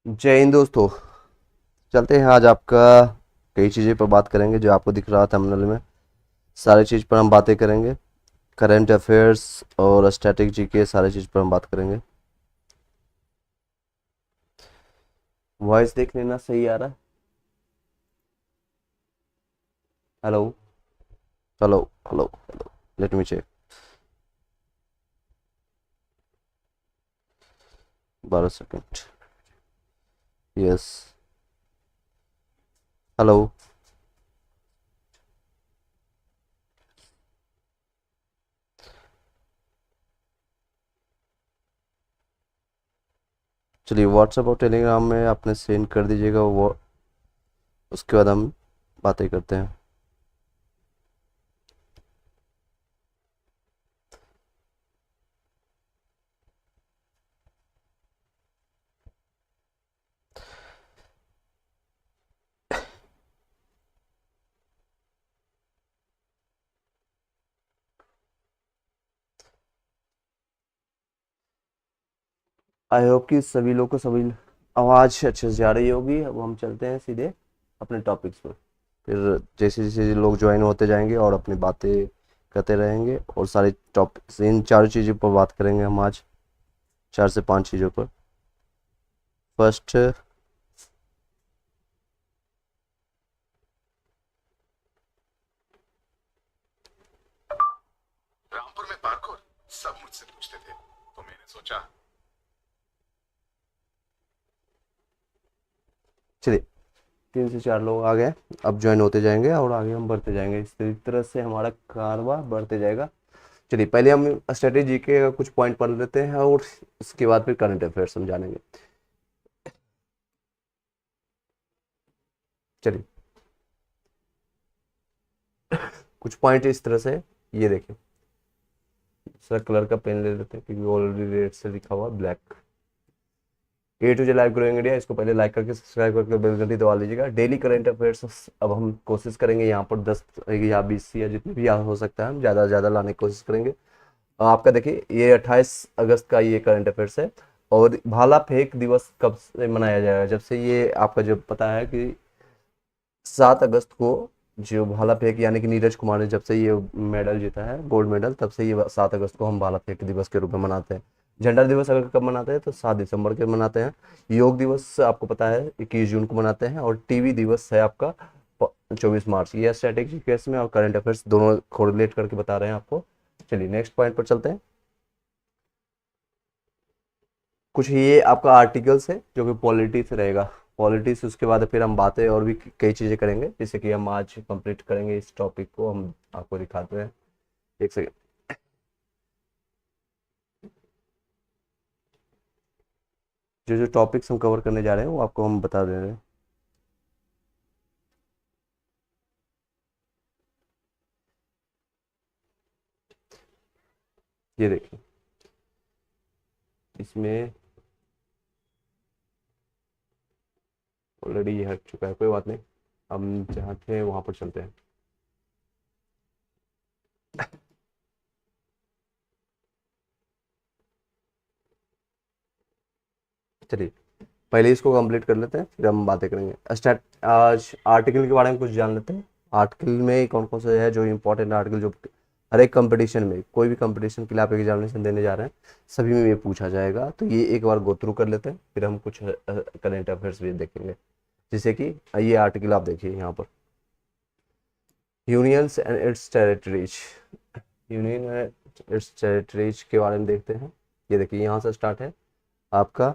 जय हिंद दोस्तों। चलते हैं आज आपका कई चीज़ें पर बात करेंगे जो आपको दिख रहा था थंबनेल में। सारी चीज़ पर हम बातें करेंगे। करंट अफेयर्स और स्टैटिक जीके सारी चीज़ पर हम बात करेंगे। वॉइस देख लेना सही आ रहा है। Hello hello hello hello. Let me check. 12 second. Yes. Hello. चलिए व्हाट्सएप और टेलीग्राम में आपने सेंड कर दीजिएगा वो। उसके बाद हम बातें करते हैं। आई होप कि सभी लोग को सभी आवाज़ अच्छे से जा रही होगी। अब हम चलते हैं सीधे अपने टॉपिक्स पर। फिर जैसे जैसे लोग ज्वाइन होते जाएंगे और अपनी बातें करते रहेंगे और सारे टॉपिक्स इन चारों चीज़ों पर बात करेंगे हम आज। 4 से 5 चीज़ों पर। फर्स्ट, रामपुर में पार्कोर सब मुझसे पूछते थे तो मैंने सोचा चलिए 3 से 4 लोग आ गए। अब ज्वाइन होते जाएंगे और आगे हम बढ़ते जाएंगे। इस तरह से हमारा कारवां बढ़ते जाएगा। चलिए पहले हम स्ट्रेटेजी के कुछ पॉइंट पढ़ लेते हैं और उसके बाद फिर करंट अफेयर समझानेंगे। चलिए कुछ पॉइंट इस तरह से। ये देखिए, दूसरा कलर का पेन ले लेते हैं क्योंकि ऑलरेडी रेड से लिखा हुआ black. A to J live growing India, इसको पहले लाइक करके सब्सक्राइब करके बेल घंटी दबा लीजिएगा। डेली करंट अफेयर्स अब हम कोशिश करेंगे यहाँ पर 10 या 20 या जितने भी हो सकता है हम ज़्यादा से ज़्यादा लाने की कोशिश करेंगे। आपका देखिए ये 28 अगस्त का ये करंट अफेयर्स है। और भाला फेंक दिवस कब से मनाया जाएगा? जब से ये आपका जो पता है कि 7 अगस्त को जो भाला फेंक यानी कि नीरज कुमार ने जब से ये मेडल जीता है गोल्ड मेडल, तब से ये 7 अगस्त को हम भाला फेंक दिवस के रूप में मनाते हैं। झंडा दिवस अगर कब मनाते हैं तो 7 दिसंबर के मनाते हैं। योग दिवस आपको पता है 21 जून को मनाते हैं। और टीवी दिवस है आपका 24 मार्च। ये स्ट्रेटेजिक केस में और करंट अफेयर्स दोनों कोरिलेट करके बता रहे हैं आपको। चलिए नेक्स्ट पॉइंट पर चलते हैं। कुछ ये आपका आर्टिकल्स है जो कि पॉलिटिक्स रहेगा। पॉलिटिक्स उसके बाद फिर हम बातें और भी कई चीज़ें करेंगे जैसे कि हम आज कंप्लीट करेंगे इस टॉपिक को। हम आपको दिखाते हैं। एक सेकेंड। जो जो टॉपिक्स हम कवर करने जा रहे हैं वो आपको हम बता दे रहे हैं। ये देखिए, इसमें ऑलरेडी ये हट चुका है, कोई बात नहीं। हम जहाँ थे वहाँ पर चलते हैं। चलिए पहले इसको कंप्लीट कर लेते हैं फिर हम बातें करेंगे। स्टार्ट आज आर्टिकल के बारे में कुछ जान लेते हैं। आर्टिकल में कौन कौन से है जो इंपॉर्टेंट आर्टिकल, जो हर एक कंपटीशन में, कोई भी कंपटीशन के लिए आप एग्जामिनेशन देने जा रहे हैं सभी में ये पूछा जाएगा। तो ये एक बार गो थ्रू कर लेते हैं फिर हम कुछ करेंट अफेयर्स भी देखेंगे। जैसे कि ये आर्टिकल आप देखिए यहाँ पर, unions and it's territories. Union and it's territories के बारे में देखते हैं। ये देखिए यहाँ से स्टार्ट है आपका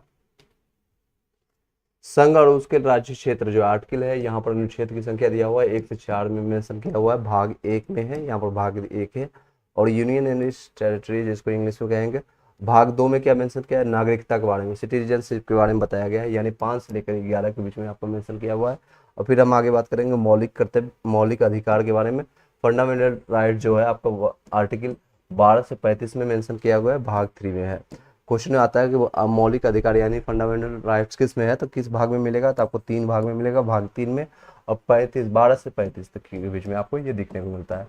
संघ और उसके राज्य क्षेत्र। जो आर्टिकल है यहाँ पर अनुच्छेद की संख्या दिया हुआ है 1 से 4 में मेंशन किया हुआ है। भाग 1 में है, यहाँ पर भाग 1 है। और यूनियन एंड इट्स टेरिटरी जिसको इंग्लिश में कहेंगे। भाग 2 में क्या मेंशन किया है? नागरिकता के बारे में, सिटीजनशिप के बारे में बताया गया है। यानी 5 से लेकर 11 के बीच में आपको मेंशन किया हुआ है। और फिर हम आगे बात करेंगे मौलिक कर्तव्य, मौलिक अधिकार के बारे में। फंडामेंटल राइट जो है आपका आर्टिकल 12 से 35 में मेंशन किया हुआ है, भाग 3 में है। क्वेश्चन आता है कि मौलिक अधिकार यानी फंडामेंटल राइट्स किस में है, तो किस भाग में मिलेगा? तो आपको 3 भाग में मिलेगा, भाग 3 में। और 12 से 35 तक के बीच में आपको ये देखने को मिलता है।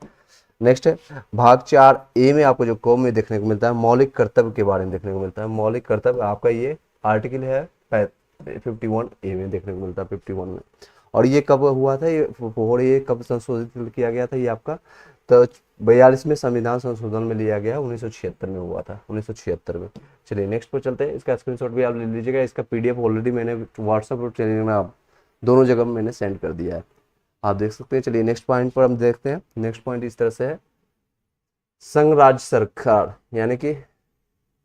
नेक्स्ट है भाग 4 ए में आपको जो कॉम में देखने को मिलता है मौलिक कर्तव्य के बारे में देखने को मिलता है। मौलिक कर्तव्य आपका ये आर्टिकल है 51A में देखने को मिलता है, 51 में। और ये कब हुआ था ये, और ये कब संशोधित किया गया था ये आपका, तो 42 में संविधान संशोधन में लिया गया, 1976 में हुआ था, 1976 में। चलिए नेक्स्ट पर चलते हैं। इसका स्क्रीनशॉट भी आप ले लीजिएगा। इसका PDF ऑलरेडी मैंने व्हाट्सएप और टेलीग्राम दोनों जगह मैंने सेंड कर दिया है, आप देख सकते हैं। चलिए नेक्स्ट पॉइंट पर हम देखते हैं। नेक्स्ट पॉइंट इस तरह से है, संघ राज्य सरकार, यानी कि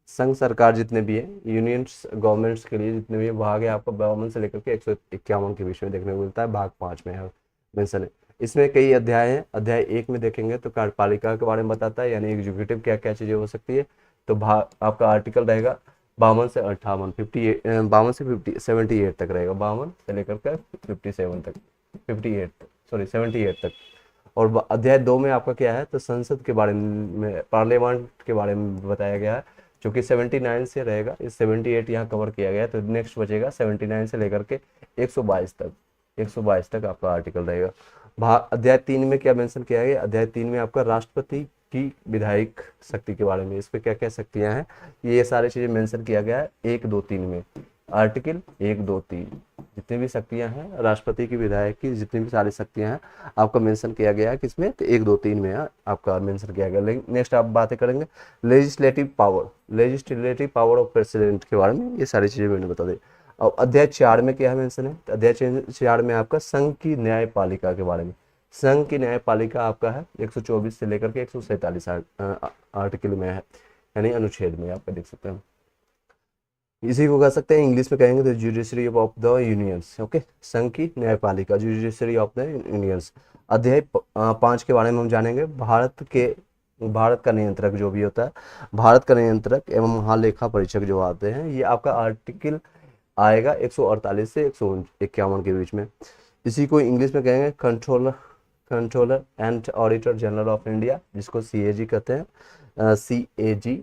संघ सरकार जितने भी है, यूनियन गवर्नमेंट्स के लिए जितने भी भाग है आपको 52 से लेकर के 151 के बीच में देखने को मिलता है। भाग 5 में है मेंशन है। इसमें कई अध्याय हैं। अध्याय 1 में देखेंगे तो कार्यपालिका के बारे में बताता है, यानी एग्जीक्यूटिव क्या क्या चीज़ें हो सकती है। तो भाग आपका आर्टिकल रहेगा 52 से 58, 52 से 78 तक रहेगा, 52 से लेकर के 57 तक, 58 सॉरी 78 तक। और अध्याय 2 में आपका क्या है, तो संसद के बारे में, पार्लियामेंट के बारे में बताया गया है, जो कि 79 से रहेगा। इस 78 यहाँ कवर किया गया है, तो नेक्स्ट बचेगा 79 से लेकर के 122 तक, 122 तक आपका आर्टिकल रहेगा। अध्याय 3 में क्या मेंशन किया गया, अध्याय 3 में आपका राष्ट्रपति की विधायिक शक्ति के बारे में, इस पर क्या क्या शक्तियां हैं, ये सारी चीजें मेंशन किया गया है 1, 2, 3 में। आर्टिकल 1, 2, 3 जितनी भी शक्तियां हैं राष्ट्रपति की, विधायक की, जितनी भी सारी शक्तियां हैं आपका मेंशन किया गया है किसमें, तो 1, 2, 3 में आपका मेंशन किया गया। लेकिन नेक्स्ट आप बातें करेंगे लेजिस्लेटिव पावर ऑफ प्रेसिडेंट के बारे में, ये सारी चीजें मैंने बता दी। और अध्याय 4 में क्या मेंशन है, तो अध्याय 4 में आपका संघ की न्यायपालिका के बारे में। संघ की न्यायपालिका आपका है 124 से लेकर के 147 आर्टिकल में है, यानी अनुच्छेद में आपका देख सकते हैं। इसी को कह सकते हैं, इंग्लिश में कहेंगे तो judiciary of the unions. Okay, संघ की न्यायपालिका, जुडिशरी ऑफ द यूनियंस। अध्याय 5 के बारे में हम जानेंगे। भारत का नियंत्रक जो भी होता है, भारत का नियंत्रक एवं महालेखा परीक्षक जो आते हैं, ये आपका आर्टिकल आएगा 148 से 151 के बीच में। इसी को इंग्लिश में कहेंगे controller and auditor general of India, जिसको CAG कहते हैं, CAG।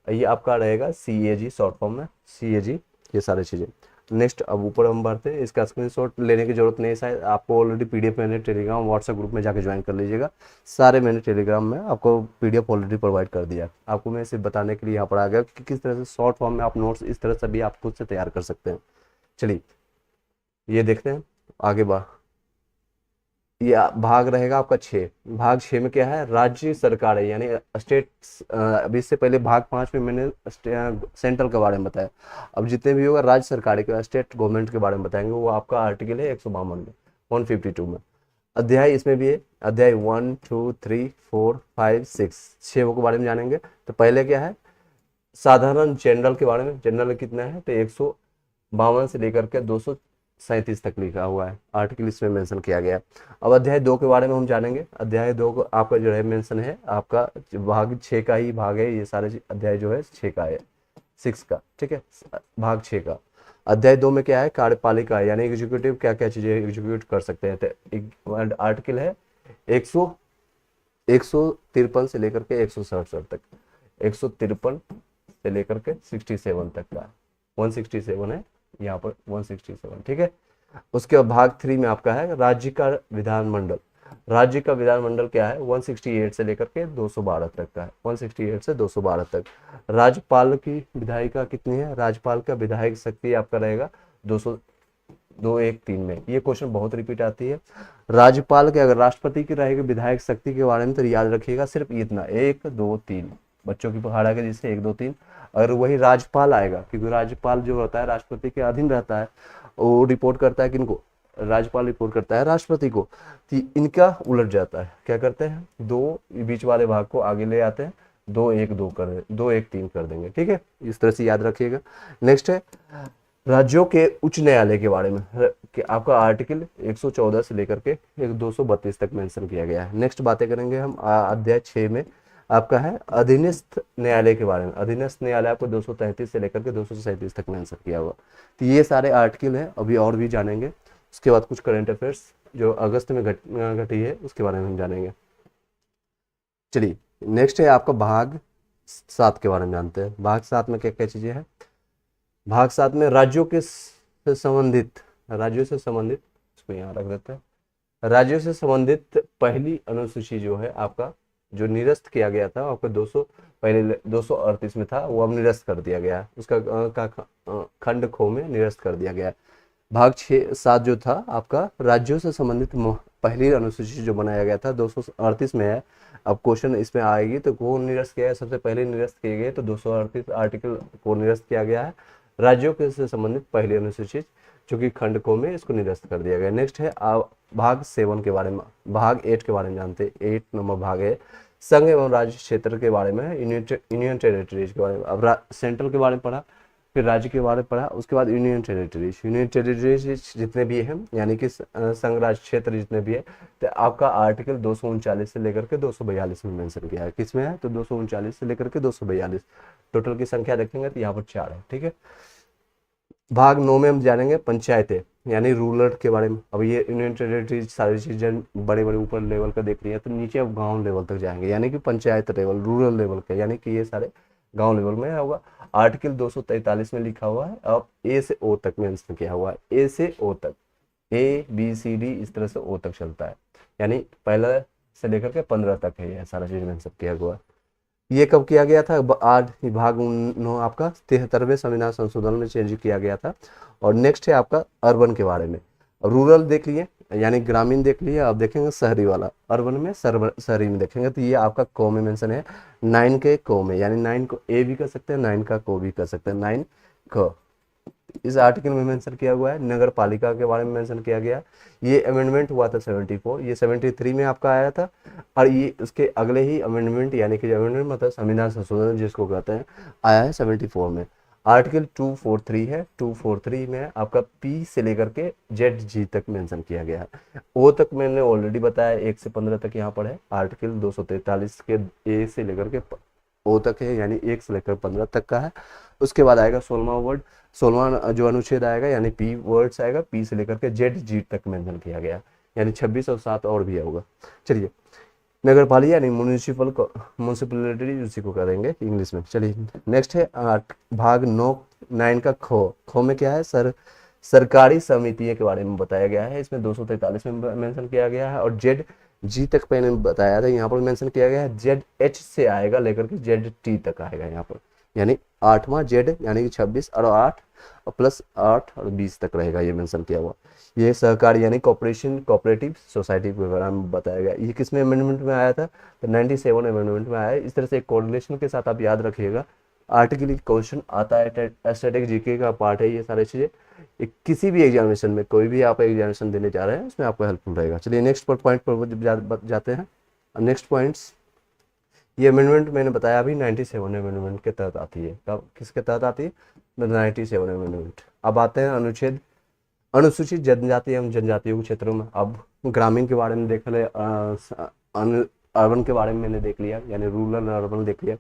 ये आपका रहेगा CAG शॉर्ट फॉर्म में, CAG, ये सारी चीज़ें। नेक्स्ट अब ऊपर हम बढ़ते हैं। इसका स्क्रीनशॉट लेने की जरूरत नहीं है, शायद आपको ऑलरेडी PDF मैंने टेलीग्राम व्हाट्सएप ग्रुप में जाके ज्वाइन कर लीजिएगा। सारे मैंने टेलीग्राम में आपको PDF ऑलरेडी प्रोवाइड कर दिया। आपको मैं सिर्फ बताने के लिए यहाँ पर आ गया कि किस तरह से शॉर्ट फॉर्म में आप नोट्स इस तरह से भी आप खुद से तैयार कर सकते हैं। चलिए ये देखते हैं आगे ये भाग रहेगा आपका 6। भाग 6 में क्या है, राज्य सरकार है, यानी स्टेट्स। अभी इससे पहले भाग 5 में मैंने सेंट्रल के बारे में बताया। अब जितने भी होगा राज्य सरकार के, स्टेट गवर्नमेंट के बारे में बताएंगे, वो आपका आर्टिकल है 152 में, 152 में। अध्याय इसमें भी है, अध्याय 1, 2, 3, 4, 5, 6 के बारे में जानेंगे। तो पहले क्या है, साधारण जनरल के बारे में। जनरल कितना है, तो 152 से लेकर के 237 तक लिखा हुआ है, आर्टिकल इसमें मेंशन किया गया है। अब अध्याय 2 के बारे में हम जानेंगे। अध्याय 2 को आपका जो है मेंशन है, आपका भाग 6 का ही भाग है, ये सारे अध्याय जो है 6 का है, 6 का, ठीक है, भाग 6 का। अध्याय 2 में क्या है, कार्यपालिका, यानी एग्जीक्यूटिव क्या क्या चीजें एग्जीक्यूट कर सकते हैं। तो आर्टिकल है 153 से लेकर के 167 तक, 153 से लेकर के 67 तक का, 167 है यहाँ पर, 167, ठीक है। उसके बाद भाग 3 में आपका है राज्य का विधानमंडल। राज्य का विधानमंडल क्या है, 168 से लेकर के 212 तक का है, 168 से 212 तक। राज्यपाल की विधायिका कितनी है, राज्यपाल का विधायक शक्ति आपका रहेगा 213 में। ये क्वेश्चन बहुत रिपीट आती है। राज्यपाल के, अगर राष्ट्रपति की रहेगी विधायक शक्ति के बारे में, तो याद रखिएगा सिर्फ इतना 1, 2, 3 बच्चों की पहाड़ा के, जिससे 1, 2, 3। अगर वही राज्यपाल आएगा, क्योंकि राज्यपाल जो होता है राष्ट्रपति के अधीन रहता है, वो रिपोर्ट करता है किनको, राज्यपाल रिपोर्ट करता है राष्ट्रपति को। तो इनका उलट जाता है, क्या करते हैं, 2 बीच वाले भाग को आगे ले आते हैं, 2, 1, 2 कर दे, 2, 1, 3 कर देंगे, ठीक है, इस तरह से याद रखिएगा। नेक्स्ट है राज्यों के उच्च न्यायालय के बारे में, कि आपका आर्टिकल 114 से लेकर के 232 तक मेंशन किया गया है। नेक्स्ट बातें करेंगे हम अध्याय 6 में, आपका है अधीनस्थ न्यायालय के बारे में। अधीनस्थ न्यायालय आपको 233 से लेकर के 237 तक मेंशन किया हुआ। तो ये सारे आर्टिकल है, अभी और भी जानेंगे। उसके बाद कुछ करंट अफेयर्स जो अगस्त में घटी है, उसके बारे में हम जानेंगे। चलिए नेक्स्ट है आपका भाग 7 के बारे में जानते हैं। भाग 7 में क्या क्या चीजें हैं। भाग 7 में राज्यों से संबंधित, इसको यहाँ रख देते हैं। राज्यों से संबंधित पहली अनुसूची जो है आपका जो निरस्त किया गया था आपको 200, पहले 238 में था, वो अब निरस्त कर दिया गया है, उसका खंड खो में निरस्त कर दिया गया है। भाग 6-7 जो था आपका राज्यों से संबंधित पहली अनुसूची जो बनाया गया था 238 में है। अब क्वेश्चन इसमें आएगी तो कौन निरस्त किया है, सबसे पहले निरस्त किए गए तो 238 आर्टिकल को निरस्त किया गया है। राज्यों के से संबंधित पहली अनुसूची जो कि खंड को में इसको निरस्त कर दिया गया। नेक्स्ट है भाग 7 के बारे में, भाग 8 के बारे में जानते हैं। 8 नंबर भाग है संघ एवं राज्य क्षेत्र के बारे में, यूनियन टेरिटरीज के बारे में। अब सेंट्रल के बारे में पढ़ा, फिर राज्य के बारे में पढ़ा, उसके बाद यूनियन टेरिटरीज जितने भी हैं यानी कि संघ राज्य क्षेत्र जितने भी है, तो आपका आर्टिकल 239 से लेकर के 242 में मेंशन किया है। किसमें है तो 239 से लेकर के 242, टोटल की संख्या देखेंगे तो यहाँ पर 4 है। ठीक है, भाग 9 में हम जानेंगे पंचायतें यानी रूरल के बारे में। अब ये यूनियन टेरिटरीज सारी चीजें बड़े बड़े ऊपर लेवल का देख रही है, तो नीचे अब गांव लेवल तक जाएंगे यानी कि पंचायत लेवल, रूरल लेवल का, यानी कि ये सारे गांव लेवल में होगा। आर्टिकल 243 में लिखा हुआ है, अब ए से ओ तक मेंशन किया हुआ है, ए से ओ तक, ए बी सी डी इस तरह से ओ तक चलता है, यानी पहला से लेकर के 15 तक है ये सारा चीज मेंशन किया हुआ है। ये कब किया गया था, आज भाग 9 आपका 73वें संविधान संशोधन में चेंज किया गया था। और नेक्स्ट है आपका अर्बन के बारे में। रूरल देख लिए यानी ग्रामीण देख लिए, अब देखेंगे शहरी वाला, अर्बन में शहरी में देखेंगे तो ये आपका को में मेंशन है, 9 के को में, यानी 9 को ए भी कर सकते हैं, 9 का को भी कर सकते हैं, 9 को इस आर्टिकल में मेंशन किया हुआ है। नगर पालिका के बारे में मेंशन किया गया, ये अमेंडमेंट हुआ था 74, ये 73 में आपका आया था, और ये उसके अगले ही अमेंडमेंट यानी कि अमेंडमेंट मतलब संविधान संशोधन जिसको कहते हैं, आया है 74 में। आर्टिकल 243 है, 243 में आपका पी से लेकर के जेड जी तक मेंशन किया गया है। ओ तक मैंने ऑलरेडी बताया 1 से 15 तक यहाँ पर है। आर्टिकल 243 के ए से लेकर के ओ तक है, यानी 1 से लेकर 15 तक का है। उसके बाद आएगा 16वां वर्ड, 16वां जो अनुच्छेद आएगा यानी पी वर्ड्स आएगा, पी से लेकर के जेड जी तक मेंशन किया गया, यानी 26 और 7 और भी होगा। चलिए, नगर पालिका यानी म्यूनिसिपलिटी उसी को करेंगे इंग्लिश में। चलिए नेक्स्ट है भाग 9 का खो में क्या है, सरकारी समितियों के बारे में बताया गया है। इसमें 243 में मेंशन किया गया है, और जेड जी तक मैंने बताया था, यहाँ पर मेंशन किया गया है जेड एच से आएगा लेकर के जेड टी तक आएगा यहाँ पर, यानी 8वां जेड यानी कि 26 और 8 और प्लस 8 और 20 तक रहेगा, ये मेंशन किया हुआ। ये सहकारी यानी कोऑपरेटिव सोसाइटी के बारे में बताया गया। ये किसमें अमेंडमेंट में आया था तो 97 अमेंडमेंट में आया है। इस तरह से एक कोरिलेशन के साथ आप याद रखिएगा, आर्टिकल क्वेश्चन आता है, स्टैटिक जीके का पार्ट है ये सारी चीजें। किसी भी एग्जामिनेशन में कोई भी आप एग्जामिनेशन देने जा रहे हैं उसमें आपको हेल्पफुल रहेगा। चलिए नेक्स्ट पॉइंट पर जाते हैं। नेक्स्ट पॉइंट्स, ये अमेंडमेंट मैंने बताया अभी 97 अमेंडमेंट के तहत आती है। कब किसके तहत आती है 97 अमेंडमेंट। अब आते हैं अनुसूचित जनजाति एवं जनजातियों के क्षेत्रों में। अब ग्रामीण के बारे में देख ले, अर्बन के बारे में मैंने देख लिया, यानी रूरल अर्बन देख लिया।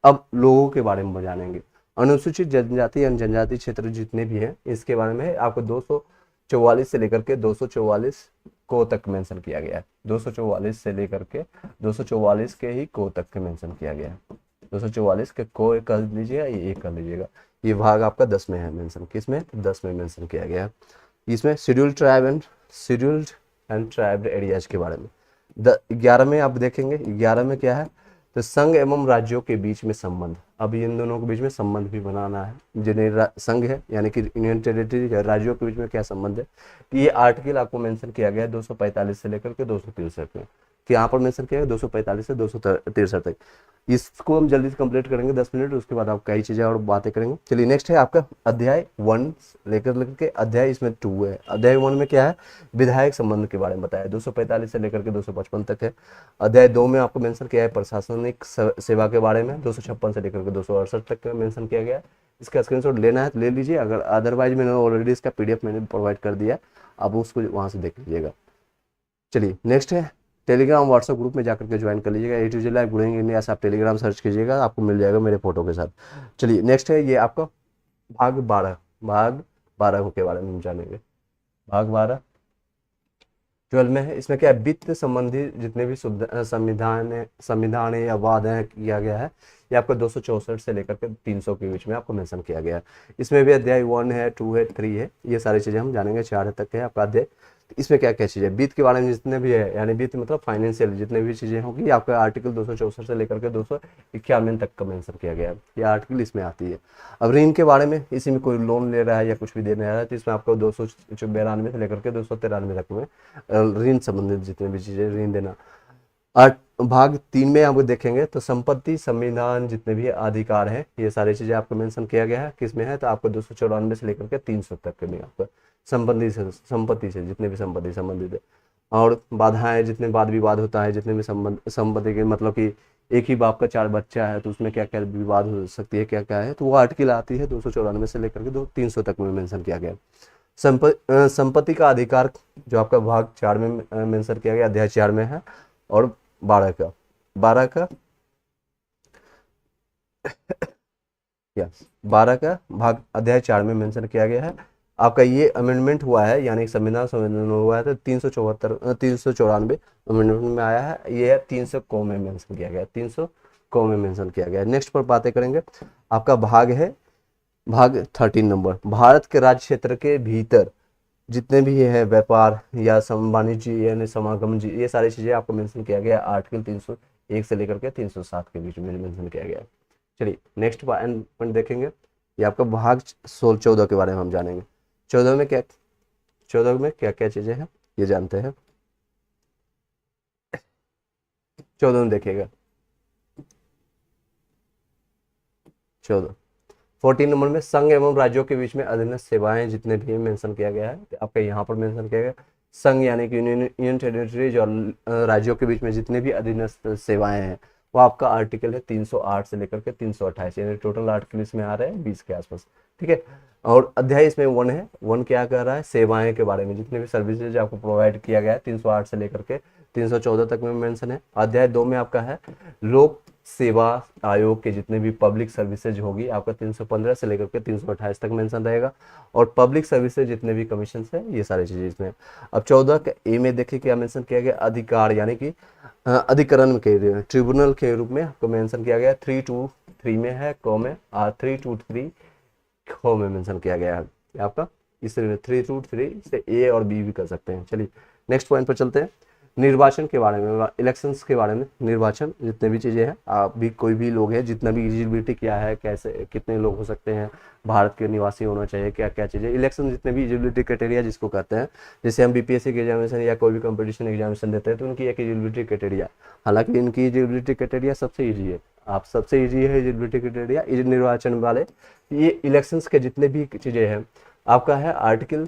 अब लोगों के बारे में जानेंगे। अनुसूचित जनजाति एवं जनजाति क्षेत्र जितने भी हैं इसके बारे में आपको 244 से लेकर के 244 को तक मेंशन किया गया है। 244 से लेकर के 244 के ही को तक के मेंशन किया गया है। 244 के को एक कर लीजिएगा, ये एक कर लीजिएगा। ये भाग आपका 10 में है मेंशन, किसमें 10 में मेंशन किया गया है। इसमें शेड्यूल्ड एंड ट्राइब्ड एरियाज के बारे में 11 में आप देखेंगे। 11 में क्या है तो संघ एवं राज्यों के बीच में संबंध। अब इन दोनों के बीच में संबंध भी बनाना है। जिन्हें संघ है यानी कि यूनियन टेरिटरी है, राज्यों के बीच में क्या संबंध है, तो ये आर्टिकल आपको मेंशन किया गया है 245 से लेकर के 263 में, कि यहाँ पर मेंशन किया है 245 से 263 तक। इसको हम जल्दी से कंप्लीट करेंगे 10 मिनट, उसके बाद आप कई चीजें और बातें करेंगे। चलिए नेक्स्ट है आपका अध्याय 1 लेकर के अध्याय इसमें 2 है। अध्याय 1 में क्या है विधायक संबंध के बारे में बताया, 245 से लेकर के 255 तक है। अध्याय 2 में आपको मेंशन किया है प्रशासनिक सेवा के बारे में, 256 से लेकर के 268 तक मेंशन किया गया है। इसका स्क्रीनशॉट लेना है तो ले लीजिए, अगर अदरवाइज मैंने ऑलरेडी इसका पीडीएफ मैंने प्रोवाइड कर दिया, आप उसको वहां से देख लीजिएगा। चलिए नेक्स्ट है टेलीग्राम व्हाट्सएप ग्रुप में जाकर के ज्वाइन कर लीजिएगा। A to Z live growing India से आप टेलीग्राम सर्च कीजिएगा, आपको मिल जाएगा मेरे फोटो के साथ। चलिए नेक्स्ट है ये आपका भाग 12 के बारे में हम जानेंगे। भाग 12 में है। इसमें क्या है वित्त संबंधी जितने भी संविधान या वादा किया गया है, ये आपको 264 से लेकर के 300 के बीच में आपको मेंशन किया गया है। इसमें भी अध्याय 1 है, 2 है, 3 है, ये सारी चीजें हम जानेंगे। 4 तक है आपका अध्याय। इसमें क्या क्या चीज़ें, वित्त के बारे में जितने भी है, यानी वित्त मतलब फाइनेंशियल जितने भी चीज़ें होंगी आपका आर्टिकल 264 से लेकर के 291 तक का मेंशन किया गया है, ये आर्टिकल इसमें आती है। अब ऋण के बारे में, इसी में कोई लोन ले रहा है या कुछ भी देने आ रहा है तो इसमें आपको 292 से लेकर के 293 तक में ऋण संबंधित जितने भी चीज़ें ऋण देना। आठ भाग 3 में आप देखेंगे तो संपत्ति संविधान जितने भी अधिकार हैं ये सारी चीजें आपको मेंशन किया गया है, किसमें है तो आपको 294 से लेकर के 300 तक के में आपको संपत्ति से जितने भी संपत्ति संबंधित है। और बाधाएं, जितने वाद विवाद होता है, जितने भी संपत्ति के मतलब कि एक ही बाप का 4 बच्चा है तो उसमें क्या क्या विवाद हो सकती है, क्या क्या है, तो वो आर्टिकल आती है 294 से लेकर के 300 तक में मेंशन किया गया। संपत्ति का अधिकार जो आपका भाग 4 में मेंशन किया गया, अध्याय 4 में है, और 12 का भाग अध्याय 4 में मेंशन किया गया है। आपका ये अमेंडमेंट हुआ है, यानी संविधान संशोधन हुआ है तो 394 अमेंडमेंट में आया है, ये है 300 को में मेंशन किया गया, 300 को में मेंशन किया गया। नेक्स्ट पर बातें करेंगे, आपका भाग है भाग 13 नंबर, भारत के राज्य क्षेत्र के भीतर जितने भी है व्यापार या वाणिज्य यानी समागम जी, ये सारी चीजें आपको मेंशन किया गया आर्टिकल 301 से लेकर के 307 के बीच में मेंशन किया गया है। चलिए नेक्स्ट पॉइंट देखेंगे, ये आपका भाग 14 के बारे में हम जानेंगे। 14 में क्या क्या चीजें हैं ये जानते हैं। 14 में देखिएगा, 14 नंबर में संघ एवं राज्यों के बीच में अधीनस्थ सेवाएं जितने भी मेंशन किया गया है, आपका यहाँ पर मेंशन किया गया संघ यानी कि यूनियन टेरिटरीज और राज्यों के बीच में जितने भी अधीनस्थ सेवाएं हैं वो आपका आर्टिकल है 308 से लेकर के 328, यानी टोटल आर्टिकल इसमें आ रहे हैं 20 के आसपास, ठीक है। और अध्याय इसमें 1 है, 1 क्या कर रहा है, सेवाएं के बारे में जितने भी सर्विसेज आपको प्रोवाइड किया गया है 308 से लेकर के 314 तक में मेंशन है। अध्याय 2 में आपका है लोक सेवा आयोग के जितने भी पब्लिक सर्विसेज होगी आपका 315 से लेकर के 328 तक मेंशन रहेगा, और पब्लिक सर्विसेज जितने भी कमीशन है ये सारी चीजें इसमें। अब 14 के ए में देखिए क्या मेंशन किया गया, अधिकार यानी कि अधिकरण के ट्रिब्यूनल के रूप में आपको मेंशन किया गया 323 में है, को में 323 को में मेंशन किया गया है आपका, इस 323 से ए और बी भी कर सकते हैं। चलिए नेक्स्ट पॉइंट पर चलते हैं, निर्वाचन के बारे में, इलेक्शंस के बारे में। निर्वाचन जितने भी चीज़ें हैं, आप भी कोई भी लोग हैं जितना भी एलिजिबिलिटी क्या है, कैसे कितने लोग हो सकते हैं, भारत के निवासी होना चाहिए, क्या क्या चीज़ें, इलेक्शन जितने भी एलिजिबिलिटी क्राइटेरिया जिसको कहते हैं, जैसे हम बीपीएससी के एग्जामिनेशन या कोई भी कंपटीशन एग्जामिनेशन देते हैं तो उनकी एक एलिजिबिलिटी क्राइटेरिया, हालांकि इनकी एलिजिबिलिटी क्राइटेरिया सबसे ईजी है, आप सबसे ईजी है एलिजिबिलिटी क्राइटेरिया निर्वाचन वाले। ये इलेक्शंस के जितने भी चीज़ें हैं आपका है आर्टिकल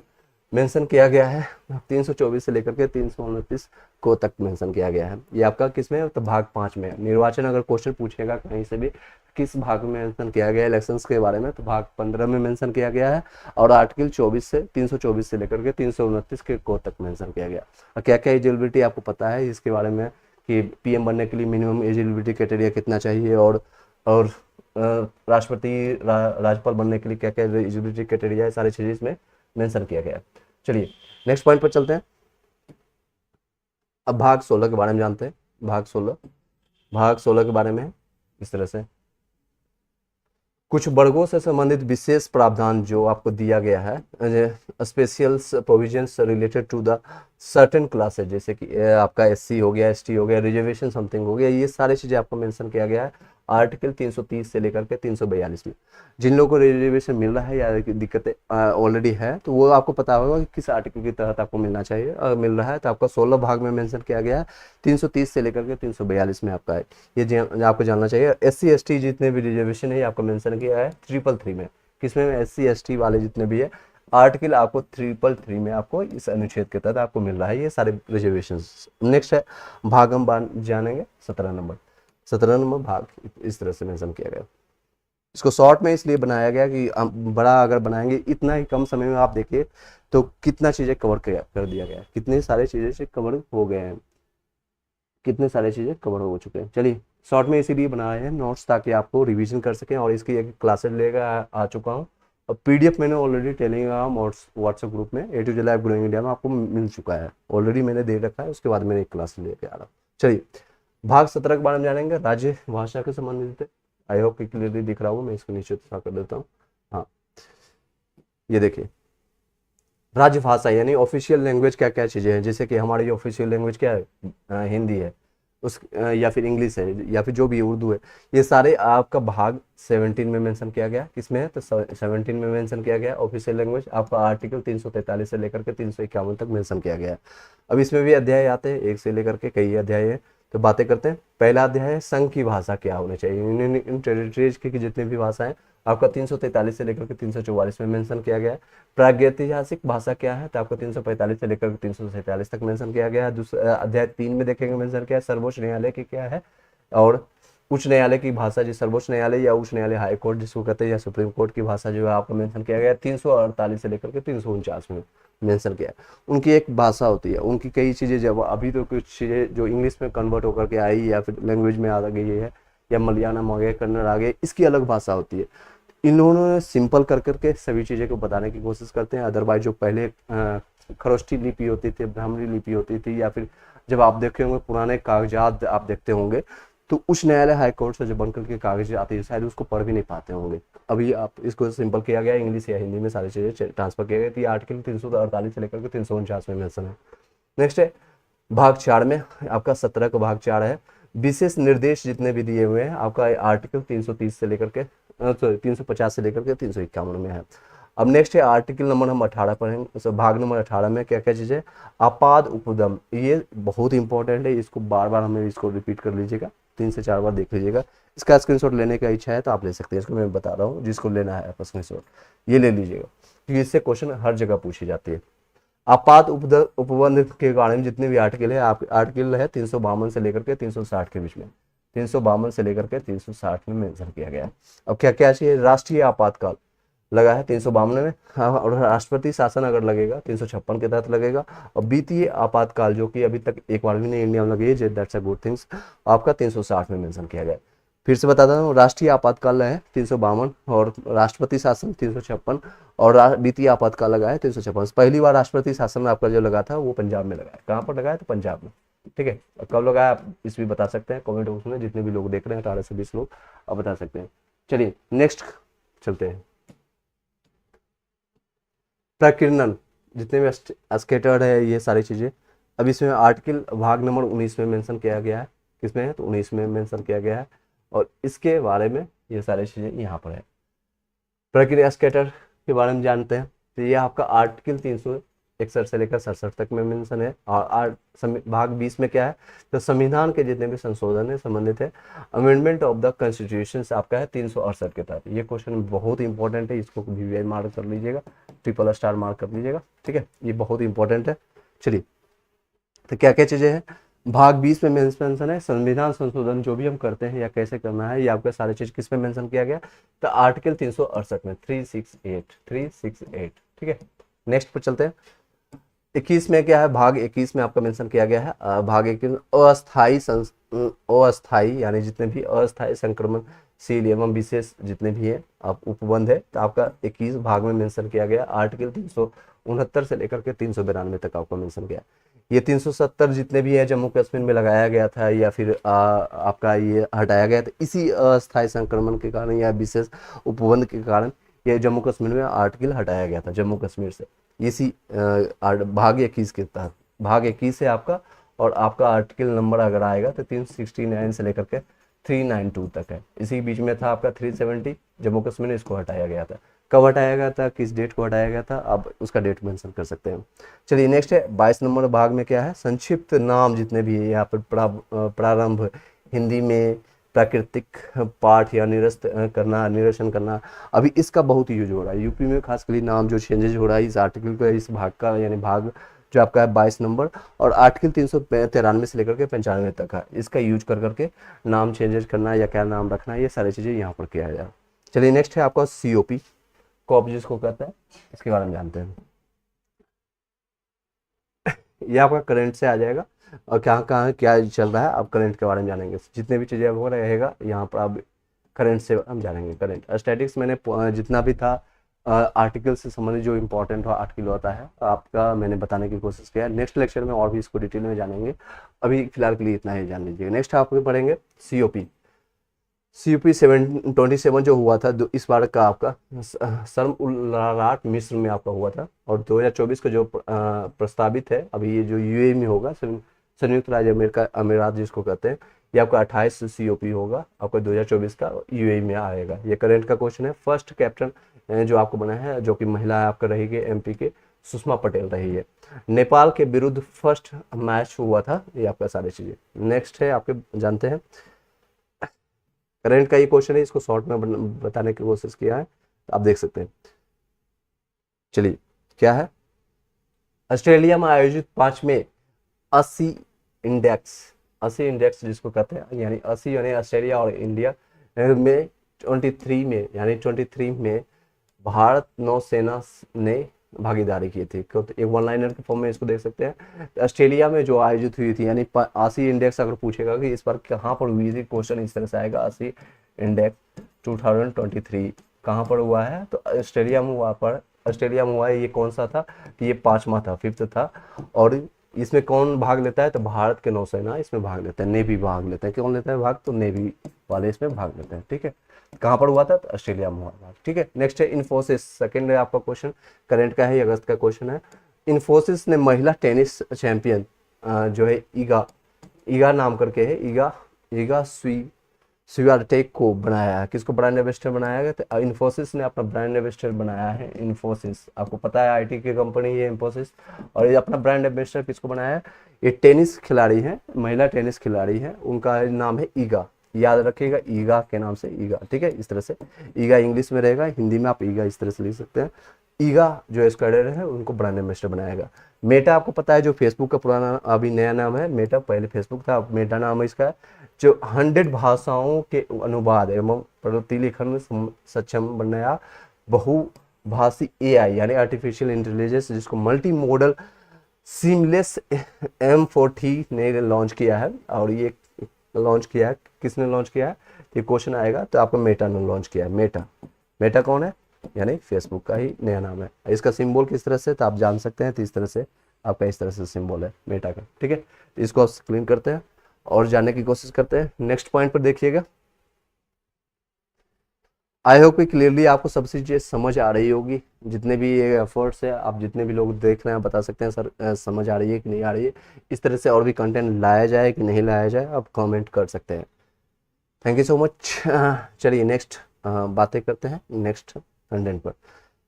मेंशन किया गया है 324 से लेकर के 329 को तक मेंशन किया गया है। ये आपका किस में है तो भाग 5 में है। निर्वाचन अगर क्वेश्चन पूछेगा कहीं से भी किस भाग में मेंशन किया गया है इलेक्शंस के बारे में तो भाग 15 में मेंशन किया गया है, और आर्टिकल 324 से लेकर के 329 के को तक मेंशन किया गया। और क्या क्या एलिजिबिलिटी आपको पता है इसके बारे में कि पीएम बनने के लिए मिनिमम एलिजिबिलिटी क्राइटेरिया कितना चाहिए, और राष्ट्रपति राज्यपाल बनने के लिए क्या क्या एलिजिबिलिटी क्राइटेरिया है, सारी चीजें इसमें मेंशन किया गया है। चलिए नेक्स्ट पॉइंट पर चलते हैं, अब भाग 16 के बारे में जानते हैं। भाग 16 के बारे में इस तरह से कुछ वर्गों से संबंधित विशेष प्रावधान जो आपको दिया गया है, special provisions related to the certain classes, जैसे कि आपका एससी हो गया, एसटी हो गया, रिजर्वेशन समथिंग हो गया, ये सारी चीजें आपको मेंशन किया गया है आर्टिकल 330 से लेकर के 342 में। जिन लोगों को रिजर्वेशन मिल रहा है या दिक्कतें ऑलरेडी है तो वो आपको पता होगा कि किस आर्टिकल के तहत आपको मिलना चाहिए, और मिल रहा है तो आपका 16 भाग में मेंशन किया गया है 330 से लेकर के 342 में आपका है, ये आपको जानना चाहिए। एससी एसटी जितने भी रिजर्वेशन है आपको मेंशन किया है 333 में, किसमें एससी एसटी वाले जितने भी है आर्टिकल आपको 333 में आपको इस अनुच्छेद के तहत आपको मिल रहा है ये सारे रिजर्वेशन। नेक्स्ट है भाग हम जानेंगे 17 नंबर भाग इस तरह से मेंशन किया गया। इसको शॉर्ट में इसलिए बनाया गया कि बड़ा अगर बनाएंगे इतना ही कम समय में, आप देखिए तो कितना चीजें कवर कर दिया गया, कितने सारे चीजें से कवर हो गए हैं, कितने सारे चीजें कवर हो चुके हैं। चलिए शॉर्ट में इसीलिए बनाए हैं नोट्स ताकि आपको रिवीजन कर सकें, और इसकी एक क्लासेज लेकर आ चुका हूँ, और पीडीएफ मैंने ऑलरेडी टेलीग्राम और व्हाट्सएप ग्रुप में A to Z life growing India में आपको मिल चुका है, ऑलरेडी मैंने दे रखा है, उसके बाद मैंने एक क्लास लेके आ रहा हूँ। चलिए भाग 17 के बारे में जानेंगे, राज्य भाषा के संबंधित। आई होप कि क्लियरली दिख रहा हूँ, मैं इसको नीचे कर देता हूँ। हाँ ये देखिए राजभाषा यानी ऑफिशियल लैंग्वेज क्या क्या चीज़ें हैं, जैसे कि हमारी ऑफिशियल लैंग्वेज क्या है, हिंदी है, या फिर इंग्लिश है, या फिर जो भी उर्दू है, ये सारे आपका भाग 17 में मेंशन किया गया। किसमें है, तो 17 में मेंशन किया गया ऑफिशियल लैंग्वेज, आपका आर्टिकल 343 से लेकर के 351 तक मेंशन किया गया है। अब इसमें भी अध्याय आते हैं, एक से लेकर के कई अध्याय है, तो बातें करते हैं। पहला अध्याय है संघ की भाषा क्या होनी चाहिए, यूनियन टेरिटरीज की जितनी भी भाषाएं आपका 343 से लेकर के 344 में मेंशन किया गया है। प्रागैतिहासिक भाषा क्या है, तो आपको 345 से लेकर 347 तक मेंशन किया गया है। दूसरा अध्याय 3 में देखेंगे मेंशन किया है सर्वोच्च न्यायालय की क्या है, और उच्च न्यायालय की भाषा, जो सर्वोच्च न्यायालय या उच्च न्यायालय हाई कोर्ट जिसको कहते हैं, या सुप्रीम कोर्ट की भाषा जो है आपको मेंशन किया गया है 348 से लेकर के 349 में मेंशन किया है। उनकी एक भाषा होती है, उनकी कई चीज़ें, जब अभी तो कुछ चीज़ें जो इंग्लिश में कन्वर्ट होकर के आई या फिर लैंग्वेज में आ गई है, या मलयालम आ गया, कन्नड़ आ गए, इसकी अलग भाषा होती है। इन्होंने सिंपल कर करके सभी चीज़ें को बताने की कोशिश करते हैं। अदरवाइज जो पहले खरोष्ठी लिपि होती थी, ब्राह्मणी लिपि होती थी, या फिर जब आप देखे होंगे पुराने कागजात आप देखते होंगे, तो उच्च न्यायालय हाई कोर्ट से जो बनकर के कागज आती है शायद उसको पढ़ भी नहीं पाते होंगे। अभी आप इसको सिंपल किया गया, इंग्लिश या हिंदी में सारी चीज़ें ट्रांसफर किया गया। तो ये आर्टिकल 348 से लेकर के 349 में मेंशन है। नेक्स्ट है भाग 4 में आपका 17 का भाग 4 है, विशेष निर्देश जितने भी दिए हुए हैं आपका आर्टिकल 330 से लेकर के 350 से लेकर के 351 में है। अब नेक्स्ट है आर्टिकल नंबर हम 18 पढ़ेंगे। तो भाग नंबर 18 में क्या क्या चीज़ें, आपाद उपदम, ये बहुत इंपॉर्टेंट है, इसको बार बार हमें इसको रिपीट कर लीजिएगा, 3 से 4 बार देख लीजिएगा। इसका स्क्रीनशॉट लेने का इच्छा है तो आप ले सकते हैं, इसको मैं बता रहा हूँ, जिसको लेना है आपका स्क्रीनशॉट ये ले लीजिएगा, क्योंकि इससे क्वेश्चन हर जगह पूछी जाती है। आपात उपबंध के बारे में जितने भी आर्टिकल है, आप आर्टिकल है 352 से लेकर के 360 के बीच में, 352 से लेकर के 360 में मेंशन किया गया है। अब क्या क्या चाहिए, राष्ट्रीय आपातकाल लगा है 352 में, हाँ, और राष्ट्रपति शासन अगर लगेगा 356 के तहत लगेगा। और वित्तीय आपातकाल जो कि अभी तक एक बार भी नहीं इंडिया में लगी है, दैट्स अ गुड थिंग्स, आपका 360 में मेंशन किया गया है। फिर से बताता हूँ, राष्ट्रीय आपातकाल है 352, और राष्ट्रपति शासन 356, और वित्तीय आपातकाल लगा है 356। पहली बार राष्ट्रपति शासन आपका जो लगा था वो पंजाब में लगा है। कहाँ पर लगा है, तो पंजाब में, ठीक है। और कब लगा है आप इस भी बता सकते हैं कमेंट बॉक्स में, जितने भी लोग देख रहे हैं 18 से 20 लोग, आप बता सकते हैं। चलिए नेक्स्ट चलते हैं। प्रकीर्णन जितने भी स्केटर्ड है ये सारी चीज़ें, अब इसमें आर्टिकल भाग नंबर 19 में मेंशन किया गया है। किसमें है, तो 19 में मेंशन किया गया है, और इसके बारे में ये सारी चीज़ें यहाँ पर है। प्रक्रिया स्केटर के बारे में जानते हैं, तो ये आपका आर्टिकल 361 से लेकर 67 तक में मेंशन है। और भाग 20 में क्या है, तो संविधान के जितने भी संशोधन है संबंधित है। अमेंडमेंट ऑफ द कॉन्स्टिट्यूशन आपका है 368 के तहत। ये क्वेश्चन बहुत इंपॉर्टेंट है, इसको भी मार्क कर लीजिएगा, ट्रिपल स्टार मार्क कर लीजिएगा, ठीक है, ये बहुत इंपॉर्टेंट है। चलिए तो क्या क्या चीज़ें हैं, भाग 20 में मेंशन है संविधान संशोधन जो भी हम करते हैं या कैसे करना है, ये आपका सारी चीज़ किस में मेंशन किया गया, तो आर्टिकल 368 में 368, ठीक है। नेक्स्ट पर चलते हैं। 21 में क्या है, भाग 21 में आपका मेंशन किया गया है, भाग 21 अस्थाई यानी जितने भी अस्थाई संक्रमणशील एवं विशेष जितने भी है आप उपबंध है, तो आपका 21 भाग में मेंशन किया गया। आर्टिकल 369 से लेकर के 392 तक आपका मेंशन किया। ये 370 जितने भी है जम्मू कश्मीर में लगाया गया था, या फिर आपका ये हटाया गया था इसी अस्थायी संक्रमण के कारण या विशेष उपबंध के कारण, ये जम्मू कश्मीर में आर्टिकल हटाया गया था जम्मू कश्मीर से, इसी भाग 21 के तहत। भाग 21 है आपका, और आपका आर्टिकल नंबर अगर आएगा तो 369 से लेकर के 392 तक है। इसी बीच में था आपका 370 जम्मू कश्मीर में, इसको हटाया गया था। कब हटाया गया था, किस डेट को हटाया गया था, आप उसका डेट मेंशन कर सकते हैं। चलिए नेक्स्ट है 22 नंबर भाग में क्या है, संक्षिप्त नाम जितने भी है यहाँ पर प्रारंभ हिंदी में प्राकृतिक पाठ या निरस्त करना, निरसन करना, अभी इसका बहुत यूज हो रहा है यूपी में, खासकर नाम जो चेंजेज हो रहा है इस आर्टिकल का, इस भाग का, यानी भाग जो आपका है 22 नंबर, और आर्टिकल 393 से लेकर के 95 तक है, इसका यूज कर करके नाम चेंजेस करना या क्या नाम रखना, ये सारी चीज़ें यहाँ पर किया जाए। चलिए नेक्स्ट है आपका COP, कॉप जिसको कहता है, इसके बारे में जानते हैं। ये आपका करंट से आ जाएगा, और कहाँ क्या चल रहा है आप करंट के बारे में जानेंगे। जितने भी चीज़ें हो रहेगा यहाँ पर आप करंट से हम जानेंगे। करंट स्टैटिक्स मैंने जितना भी था आर्टिकल से संबंधित जो इंपॉर्टेंट आर्टिकल होता है आपका, मैंने बताने की कोशिश किया। नेक्स्ट लेक्चर में और भी इसको डिटेल में जानेंगे, अभी फिलहाल के लिए इतना ही जान लीजिएगा। नेक्स्ट आप पढ़ेंगे COP। CUP 727 जो हुआ था इस बार का आपका शर्म उल राट मिस्र में आपका हुआ था। और 2024 का जो प्रस्तावित है अभी ये जो यूएई में होगा, संयुक्त राज्य अमेरिका अमीरात जिसको कहते हैं, ये आपका 28 COP होगा आपका 2024 का, यूएई में आएगा। ये करंट का क्वेश्चन है। फर्स्ट कैप्टन जो आपको बना है जो कि महिला आपका रही है MP के, सुषमा पटेल रही है। नेपाल के विरुद्ध फर्स्ट मैच हुआ था, ये आपका सारी चीजें। नेक्स्ट है आपके जानते हैं करंट का ये क्वेश्चन है, इसको शॉर्ट में बताने की कोशिश किया है, आप देख सकते हैं। चलिए क्या है, ऑस्ट्रेलिया में आयोजित 5वें 80 इंडेक्स, 80 इंडेक्स जिसको कहते हैं, यानी 80 यानी ऑस्ट्रेलिया और इंडिया में 23 में, यानी 23 में भारत नौसेना ने भागीदारी की थी। तो एक वन लाइनर के फॉर्म में इसको देख सकते हैं। ऑस्ट्रेलिया में जो आयोजित हुई थी, यानी 80 इंडेक्स अगर पूछेगा कि इस बार कहाँ पर हुई थी, क्वेश्चन इस तरह से आएगा। 80 इंडेक्स 2023 कहाँ पर हुआ है, तो ऑस्ट्रेलिया में हुआ पर, ऑस्ट्रेलिया में हुआ है। ये कौन सा था, ये 5वां था, 5th था। और इसमें कौन भाग लेता है, तो भारत के नौसेना इसमें भाग लेते हैं, नेवी भाग लेते हैं। कौन लेता है भाग, तो नेवी वाले इसमें भाग लेते हैं। ठीक है, कहाँ पर हुआ था, तो ऑस्ट्रेलिया में हुआ था। ठीक है, नेक्स्ट है इन्फोसिस, सेकंड है आपका क्वेश्चन, करंट का है, अगस्त का क्वेश्चन है। इन्फोसिस ने महिला टेनिस चैंपियन जो है ईगा नाम करके है, ईगा स्वियाटेक को बनाया है। किसको ब्रांड एम्बेसडर बनाया गया, तो इन्फोसिस ने अपना ब्रांड एम्बेसडर बनाया है। इन्फोसिस आपको पता है IT की कंपनी है इन्फोसिस, और ये अपना ब्रांड एम्बेसडर किसको बनाया है, ये टेनिस खिलाड़ी है, महिला टेनिस खिलाड़ी है, उनका नाम है ईगा, याद रखिएगा ईगा के नाम से ईगा। ठीक है, इस तरह से ईगा इंग्लिश में रहेगा, हिंदी में आप ईगा इस तरह से लिख सकते हैं। ईगा जो स्क्वाडर है उनको ब्रांड एम्बेसडर बनाएगा। मेटा आपको पता है जो फेसबुक का पुराना अभी नया नाम है मेटा, पहले फेसबुक था, अब मेटा नाम है इसका, जो 100 भाषाओं के अनुवाद एवं प्रतिलेखन में सक्षम बनाया बहुभाषी AI यानी आर्टिफिशियल इंटेलिजेंस, जिसको मल्टी मॉडल सीमलेस M40 ने लॉन्च किया है। और ये लॉन्च किया है, किसने लॉन्च किया है, ये क्वेश्चन आएगा, तो आपका मेटा ने लॉन्च किया है। मेटा कौन है, यानी फेसबुक का ही नया नाम है। इसका सिंबल किस तरह से, तो आप जान सकते हैं, तो इस तरह से आपका इस तरह से सिंबल है मेटा का। ठीक है, इसको आप क्लीन करते हैं और जानने की कोशिश करते हैं। नेक्स्ट पॉइंट पर देखिएगा, आई होप कि क्लियरली आपको सब चीज़ें समझ आ रही होगी। जितने भी ये एफर्ट्स है, आप जितने भी लोग देख रहे हैं बता सकते हैं सर समझ आ रही है कि नहीं आ रही है। इस तरह से और भी कंटेंट लाया जाए कि नहीं लाया जाए, आप कमेंट कर सकते हैं। Thank you so much. चलिए नेक्स्ट बातें करते हैं नेक्स्ट कंटेंट पर।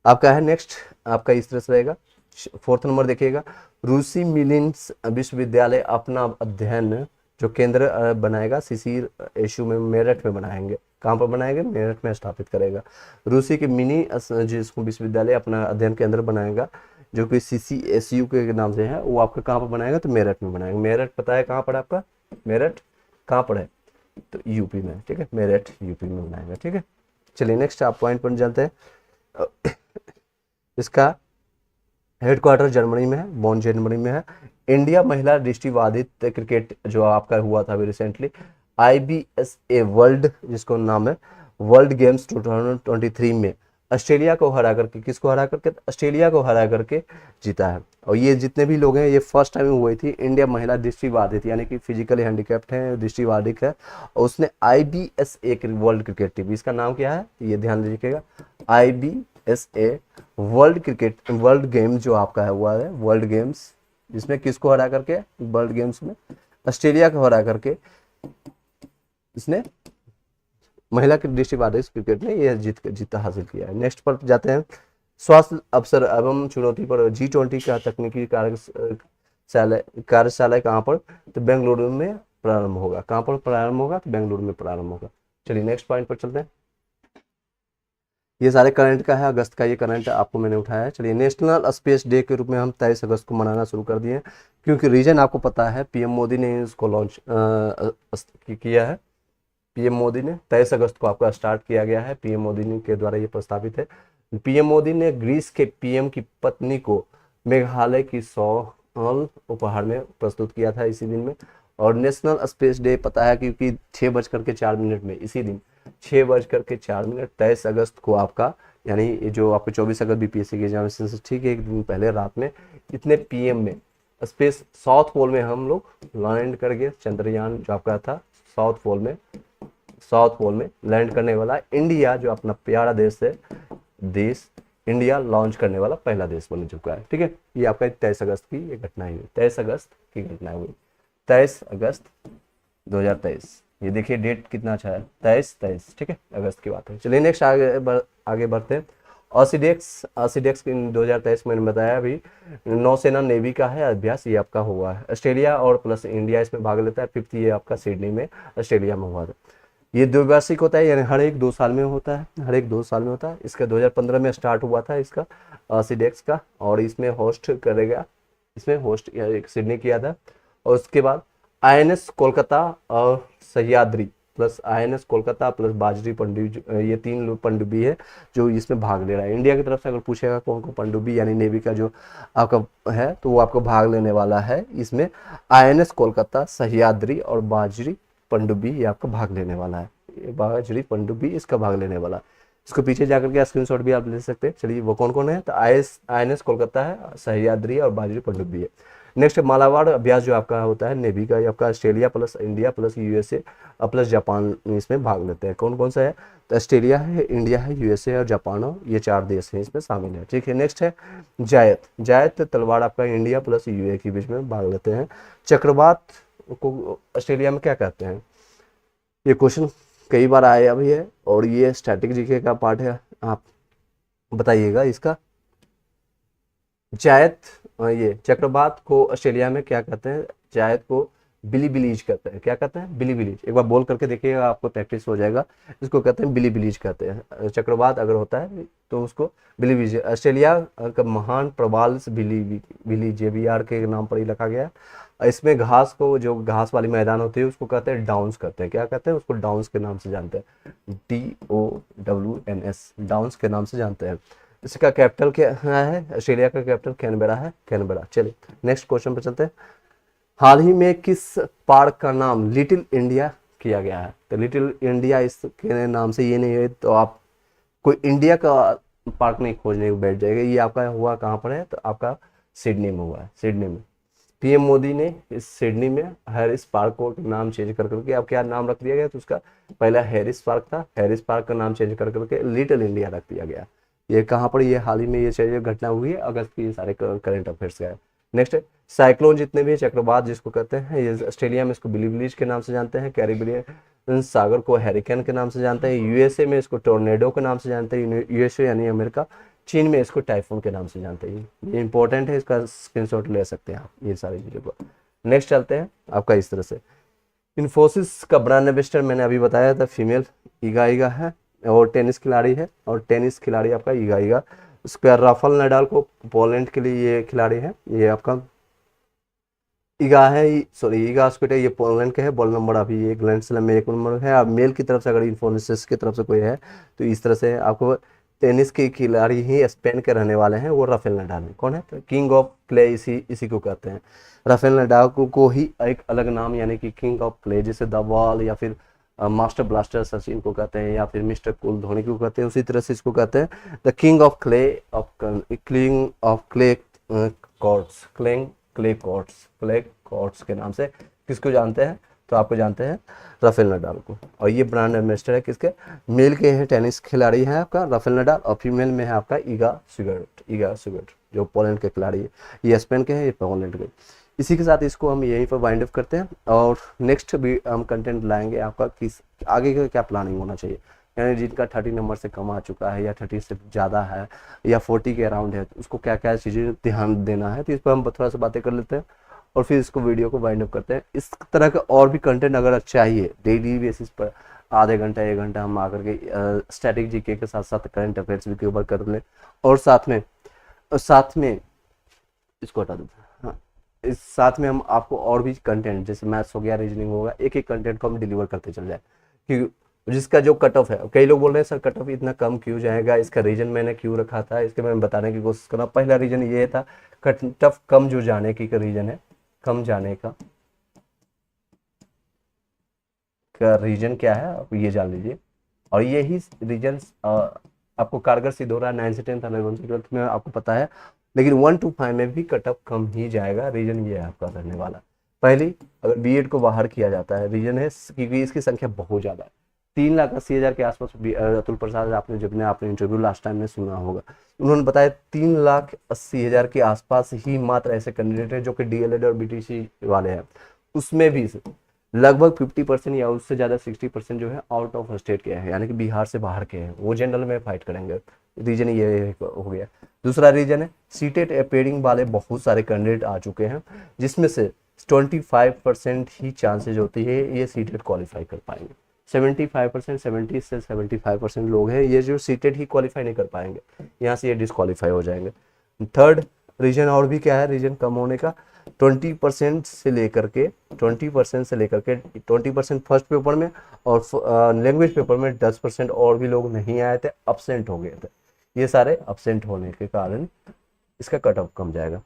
आपका है नेक्स्ट, आपका इस तरह से रहेगा। 4th नंबर देखिएगा, रूसी मिलिन्स विश्वविद्यालय अपना अध्ययन जो केंद्र बनाएगा शिशिर एशु में, मेरठ में बनाएंगे। कहाँ पर बनाएंगे, मेरठ में स्थापित करेगा। रूसी के मिनी जिसको विश्वविद्यालय अपना अध्ययन केंद्र बनाएगा जो कि CCSU के नाम से है, वो आपका कहाँ पर बनाएगा, तो मेरठ में बनाएगा। मेरठ पता है कहाँ पर आपका, मेरठ कहाँ पर है, तो यूपी में। ठीक है, मेरठ यूपी में बनाएगा। ठीक है, चलिए नेक्स्ट आप पॉइंट पर जानते हैं। इसका हेडक्वार्टर जर्मनी में है, बॉन जर्मनी में है। इंडिया महिला दृष्टिबाधित क्रिकेट जो आपका हुआ था अभी रिसेंटली, IBSA वर्ल्ड जिसको नाम है वर्ल्ड गेम्स 2023 में ऑस्ट्रेलिया को हरा करके, किसको हरा करके, ऑस्ट्रेलिया को हरा करके जीता है। और ये जितने भी लोग हैं, ये फर्स्ट टाइम हुई थी। इंडिया महिला दृष्टिबाधित यानी कि फिजिकली हैंडीकैप्ड है, दृष्टिबाधित है, और उसने IBSA वर्ल्ड क्रिकेट टीम, इसका नाम क्या है, ये ध्यान रखिएगा, IBSA वर्ल्ड गेम जो आपका है हुआ है वर्ल्ड गेम्स, जिसमें किसको हरा करके, वर्ल्ड गेम्स में ऑस्ट्रेलिया को हरा करके इसने महिला के दृष्टिबाधित क्रिकेट में यह जीत हासिल किया है। नेक्स्ट पर जाते हैं, स्वास्थ्य अवसर एवं चुनौती पर G20 का तकनीकी कार्यशाला कहाँ पर, तो बेंगलुरु में प्रारंभ होगा। कहाँ पर प्रारंभ होगा, तो बेंगलुरु में प्रारंभ होगा। चलिए नेक्स्ट पॉइंट पर चलते हैं। ये सारे करंट का है, अगस्त का ये करंट आपको मैंने उठाया है। चलिए नेशनल स्पेस डे के रूप में हम 23 अगस्त को मनाना शुरू कर दिए, क्योंकि रीजन आपको पता है, PM मोदी ने इसको लॉन्च किया है। PM मोदी ने 23 अगस्त को आपका स्टार्ट किया गया है, PM मोदी ने के द्वारा ये प्रस्तावित है। PM मोदी ने ग्रीस के PM की पत्नी को मेघालय की शॉल उपहार में प्रस्तुत किया था इसी दिन में। और नेशनल स्पेस डे पता है क्योंकि 6:04 में इसी दिन 6:04 23 अगस्त को आपका, यानी जो आपको 24 अगस्त BPSC के एग्जामिनेशन से ठीक एक दिन पहले रात में इतने PM में स्पेस साउथ पोल में हम लोग लैंड करके, चंद्रयान जो आपका था साउथ पोल में साउथ पोल में लैंड करने वाला इंडिया, जो अपना प्यारा देश है, देश इंडिया लॉन्च करने वाला पहला देश बन चुका है। ठीक है, ये आपका 23 अगस्त की ये घटना हुई, 23 अगस्त की घटना हुई, 23 अगस्त 2023। ये देखिए डेट कितना अच्छा है, 23 ठीक है, अगस्त की बात है। चलिए नेक्स्ट आगे बढ़ते हैं। ऑसिडेक्स इन 2023 मैंने बताया अभी, नौसेना नेवी का है अभ्यास, ये आपका हुआ है। ऑस्ट्रेलिया और प्लस इंडिया इसमें भाग लेता है। 5th ये आपका सिडनी में ऑस्ट्रेलिया में हुआ था। ये द्विवार्षिक होता है, यानी हर एक 2 साल में होता है, हर एक 2 साल में होता है। इसका 2015 में स्टार्ट हुआ था इसका ऑसिडेक्स का, और इसमें होस्ट करेगा, इसमें होस्ट सिडनी किया था। और उसके बाद INS कोलकाता और Sahyadri plus INS Kolkata plus बाजरी पनडुब्बी, ये 3 पनडुब्बी है जो इसमें भाग ले रहा है। इंडिया की तरफ से अगर पूछेगा कौन कौन पनडुब्बी यानी नेवी का जो आपका है, तो वो आपको भाग लेने वाला है इसमें। INS कोलकाता, सह्याद्री और बाजरी पनडुब्बी ये आपका भाग लेने वाला है। ये बाजरी पनडुब्बी इसका भाग लेने वाला है। इसको पीछे जाकर के स्क्रीनशॉट भी आप ले सकते हैं। चलिए वो कौन कौन है, तो INS कोलकाता है, सह्याद्री और बाजरी पनडुब्बी है। नेक्स्ट मालाबार अभ्यास जो आपका होता है नेवी का, ये आपका Australia plus India plus USA plus Japan इसमें भाग लेते हैं। कौन कौन सा है, तो ऑस्ट्रेलिया है, इंडिया है, USA और जापान हो, ये 4 देश हैं इसमें शामिल है। ठीक है, नेक्स्ट है जायत तलवार आपका इंडिया प्लस UAE के बीच में भाग लेते हैं। चक्रवात को ऑस्ट्रेलिया में क्या कहते हैं, ये क्वेश्चन कई बार आया भी है और ये स्टैटिक जीके का पार्ट है, आप बताइएगा इसका। जायत ये चक्रवात को ऑस्ट्रेलिया में क्या कहते हैं, जायत को बिलीबिलीज कहते हैं। क्या कहते हैं, बिलीबिलीज। एक बार बोल करके देखिएगा, आपको प्रैक्टिस हो जाएगा। इसको कहते हैं बिलीबिलीज कहते हैं। चक्रवात अगर होता है तो उसको बिलीबिलीज। ऑस्ट्रेलिया का महान प्रवाल बिली JBR के नाम पर ही रखा गया है। इसमें घास को, जो घास वाली मैदान होती है उसको कहते हैं डाउन्स कहते हैं। क्या कहते हैं, उसको डाउन्स के नाम से जानते हैं, DOWNS, डाउन्स के नाम से जानते हैं। इसका कैपिटल क्या है, ऑस्ट्रेलिया का कैपिटल कैनबेरा है, कैनबेरा। चलिए नेक्स्ट क्वेश्चन पे चलते हैं। हाल ही में किस पार्क का नाम लिटिल इंडिया किया गया है, तो लिटिल इंडिया इसके नाम से ये नहीं है तो आप कोई इंडिया का पार्क नहीं खोजने को बैठ जाएगा। ये आपका हुआ कहाँ पर है, तो आपका सिडनी में हुआ है, सिडनी में। PM मोदी ने इस सिडनी में हैरिस पार्क को नाम चेंज कर करके, अब क्या नाम रख दिया गया, तो उसका पहला हैरिस पार्क था, हैरिस पार्क का नाम चेंज कर करके लिटिल इंडिया रख दिया गया। ये कहाँ पर, ये हाल ही में ये घटना हुई है, अगस्त की, ये सारे करंट अफेयर्स का है। नेक्स्ट है साइक्लोन, जितने भी चक्रवात जिसको कहते हैं, ये ऑस्ट्रेलिया में इसको बिलीबिलीज के नाम से जानते हैं, कैरिबियन सागर को हैरिकेन के नाम से जानते हैं, USA में इसको टोर्नेडो के नाम से जानते हैं, USA यानी अमेरिका, चीन में इसको टाइफून के नाम से जानते हैं। ये इंपॉर्टेंट है, इसका स्क्रीनशॉट ले सकते हैं आप ये सारी चीज़ों को। नेक्स्ट चलते हैं आपका इस तरह से। इन्फोसिस का ब्रांड एम्बेसडर मैंने अभी बताया था, फीमेल ईगा है और टेनिस खिलाड़ी है, और टेनिस खिलाड़ी आपका ईगा। उसके बाद राफेल नडाल को पोलैंड के लिए ये खिलाड़ी है, ये आपका ईगा है, सॉरी ईगा स्विटेक, ये पोलैंड के है। बॉल नंबर अभी ये ग्रैंड स्लैम में 1 नंबर है। अब मेल की तरफ से अगर इन्फोसिस की तरफ से कोई है तो इस तरह से आपको टेनिस के खिलाड़ी ही स्पेन के रहने वाले हैं, वो राफेल नडाल है। कौन है, तो किंग ऑफ क्ले इसी को कहते हैं। राफेल नडाल को ही एक अलग नाम यानी कि किंग ऑफ क्ले, जैसे द वॉल या फिर मास्टर ब्लास्टर सचिन को कहते हैं, या फिर मिस्टर कूल धोनी को कहते हैं, उसी तरह से इसको कहते हैं the king of clay courts के नाम से किसको जानते हैं, तो आपको जानते हैं राफेल नडाल को। और ये ब्रांड एम्बेसडर है किसके, मेल के हैं टेनिस खिलाड़ी हैं आपका राफेल नडाल, और फीमेल में है आपका ईगा स्विटेक जो पोलैंड के खिलाड़ी है। ये स्पेन के हैं, ये पोलैंड के। इसी के साथ इसको हम यहीं पर वाइंड अप करते हैं, और नेक्स्ट भी हम कंटेंट लाएंगे आपका किस आगे का क्या प्लानिंग होना चाहिए, यानी जिनका 30 नंबर से कम आ चुका है या 30 से ज़्यादा है या 40 के अराउंड है, तो उसको क्या क्या चीज़ें ध्यान देना है, तो इस पर हम थोड़ा सा बातें कर लेते हैं और फिर इसको वीडियो को वाइंड अप करते हैं। इस तरह का और भी कंटेंट अगर चाहिए डेली बेसिस पर, आधे घंटा 1 घंटा हम आकर के स्टैटिक जीके के साथ साथ करंट अफेयर्स भी कवर कर लें, और साथ में इसको हटा दो, हाँ, इस साथ में हम आपको और भी कंटेंट जैसे मैथ्स हो गया, रीजनिंग होगा, एक एक कंटेंट को हम डिलीवर करते चल जाए, क्योंकि जिसका जो कट ऑफ है, कई लोग बोल रहे हैं सर कट ऑफ इतना कम क्यों जाएगा, इसका रीजन मैंने क्यों रखा था, इसके मैं बताने की कोशिश कर रहा हूँ। पहला रीजन ये था, कट ऑफ कम जो जाने की रीजन है, कम जाने का रीजन क्या है आप ये जान लीजिए, और यही रीजन आपको कारगर सिद्ध हो रहा है 9 से 10 11 से 12 में, आपको पता है। लेकिन 1 to 5 में भी कट ऑफ कम ही जाएगा, रीजन ये है आपका रहने वाला। पहली, अगर बीएड को बाहर किया जाता है, रीजन है क्योंकि इसकी संख्या बहुत ज़्यादा है, 3,80,000 के आसपास अतुल प्रसाद आपने जब ने आपने इंटरव्यू लास्ट टाइम में सुना होगा, उन्होंने बताया 3,80,000 के आसपास ही मात्र ऐसे कैंडिडेट हैं जो कि डीएलएड और बीटीसी वाले हैं। उसमें भी लगभग 50% या उससे ज़्यादा 60% जो है आउट ऑफ स्टेट के हैं, यानी कि बिहार से बाहर के हैं, वो जनरल में फाइट करेंगे। रीजन ये हो गया। दूसरा रीजन है सीटेट अपेयरिंग वाले बहुत सारे कैंडिडेट आ चुके हैं, जिसमें से 25% ही चांसेज होती है ये सीटेट क्वालिफाई कर पाएंगे। 75%, 70 से 75% लोग हैं ये जो सीटेट ही क्वालिफाई नहीं कर पाएंगे, यहाँ से ये डिसक्वालीफाई हो जाएंगे। थर्ड रीजन और भी क्या है रीजन कम होने का, 20% से लेकर के 20% फर्स्ट पेपर में और लैंग्वेज पेपर में 10% और भी लोग नहीं आए थे, अब्सेंट हो गए थे। ये सारे अब्सेंट होने के कारण इसका कट ऑफ कम जाएगा।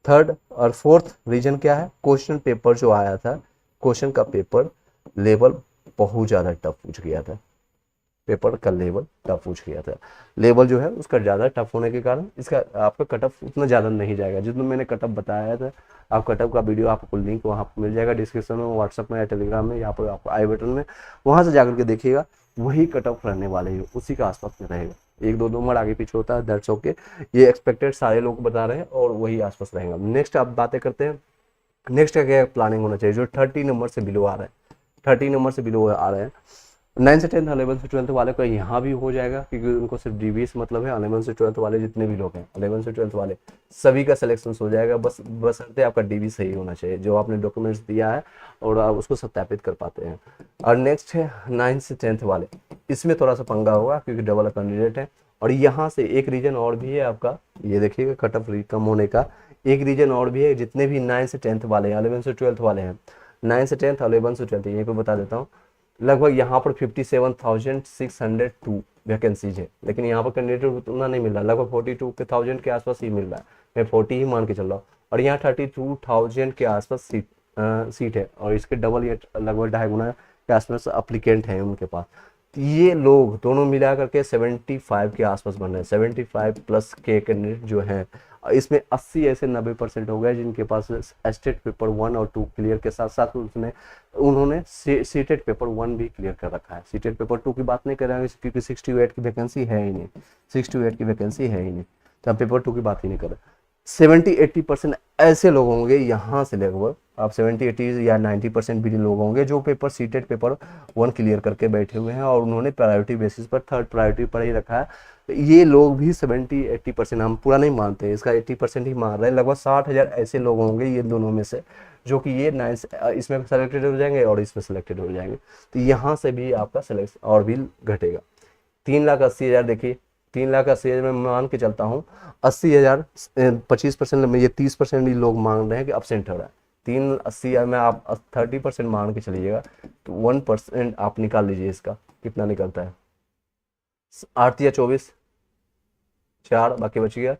थर्ड और फोर्थ रीजन क्या है, क्वेश्चन पेपर जो आया था, क्वेश्चन का पेपर लेवल बहुत ज़्यादा टफ पूछ गया था, पेपर का लेवल टफ पूछ गया था। लेवल जो है उसका ज़्यादा टफ होने के कारण इसका आपका कट ऑफ उतना ज़्यादा नहीं जाएगा। जितना मैंने कट ऑफ बताया था, आप कट ऑफ का वीडियो आपको लिंक वहाँ पर मिल जाएगा डिस्क्रिप्शन में, व्हाट्सअप में या टेलीग्राम में, यहाँ पर आपको आई बटन में, वहाँ से जाकर के देखिएगा, वही कट ऑफ रहने वाले है, उसी का आसपास में रहेगा। 1-2 नंबर आगे पीछे होता है, दैट्स ओके, ये एक्सपेक्टेड सारे लोग बता रहे हैं और वही आसपास रहेगा। नेक्स्ट आप बातें करते हैं, नेक्स्ट का क्या प्लानिंग होना चाहिए जो 30 नंबर से बिलो आ रहे हैं, 30 नंबर से बिलो आ रहे हैं। 9 से 10, 11 से 12 वाले का यहाँ भी हो जाएगा, क्योंकि उनको सिर्फ डीबी से मतलब है। 11 से 12 वाले जितने भी लोग हैं, 11 से 12 वाले सभी का सिलेक्शन हो जाएगा, बशर्ते आपका डीबी सही होना चाहिए, जो आपने डॉक्यूमेंट्स दिया है और आप उसको सत्यापित कर पाते हैं। और नेक्स्ट है 9 से 10 वाले, इसमें थोड़ा सा पंगा होगा क्योंकि डबल कैंडिडेट है। और यहाँ से एक रीजन और भी है आपका, ये देखिएगा कट ऑफ कम होने का एक रीजन और भी है। जितने भी 9 से 10 वाले हैं, 11 से 12 वाले हैं, 9 से 10, 11 से 12, यहीं पर बता देता हूँ, लगभग यहाँ पर 57,602 वैकेंसीज है, लेकिन यहाँ पर कैंडिडेट उतना नहीं मिल रहा, लगभग 42,000 के आसपास ही मिल रहा है, मैं 40 ही मान के चल रहा हूँ। और यहाँ 32,000 के आसपास सीट है, और इसके डबल या लगभग 2.5 गुना के आसपास अप्लीकेंट हैं उनके पास। तो ये लोग दोनों मिला करके 75 के आसपास बन रहे हैं, 75 प्लस के कैंडिडेट जो हैं। इसमें 80 ऐसे 90% हो गए जिनके पास स्टेट पेपर 1 और 2 क्लियर के साथ साथ उन्होंने सीटेट पेपर 1 भी क्लियर कर रखा है। सीटेट पेपर 2 की बात नहीं कर रहे हैं क्योंकि 68 की वैकेंसी है ही नहीं, 68 की वैकेंसी है ही नहीं, तो हम पेपर 2 की बात ही नहीं कर रहे। 70-80% ऐसे लोग होंगे यहाँ से, लगभग आप 70-80 या 90% भी लोग होंगे जो पेपर सीटेट पेपर 1 क्लियर करके बैठे हुए हैं और उन्होंने प्रायोरिटी बेसिस पर थर्ड प्रायोरिटी पर ही रखा है। तो ये लोग भी 70-80%, हम पूरा नहीं मानते हैं, इसका 80% ही मान रहे हैं। लगभग 60,000 ऐसे लोग होंगे ये दोनों में से जो कि ये 9 इसमें सेलेक्टेड हो जाएंगे और इसमें सेलेक्टेड हो जाएंगे। तो यहाँ से भी आपका सिलेक्शन और भी घटेगा। 3,80,000 देखिए, 3,80,000 में मान के चलता हूँ 80,000 25% में, ये 30% ही लोग मान रहे हैं कि अब्सेंट हो रहा है। 3,80,000 में आप 30% मान के चलिएगा तो 1% आप निकाल लीजिए, इसका कितना निकलता है, 8 या 24, 4 बाकी बच गया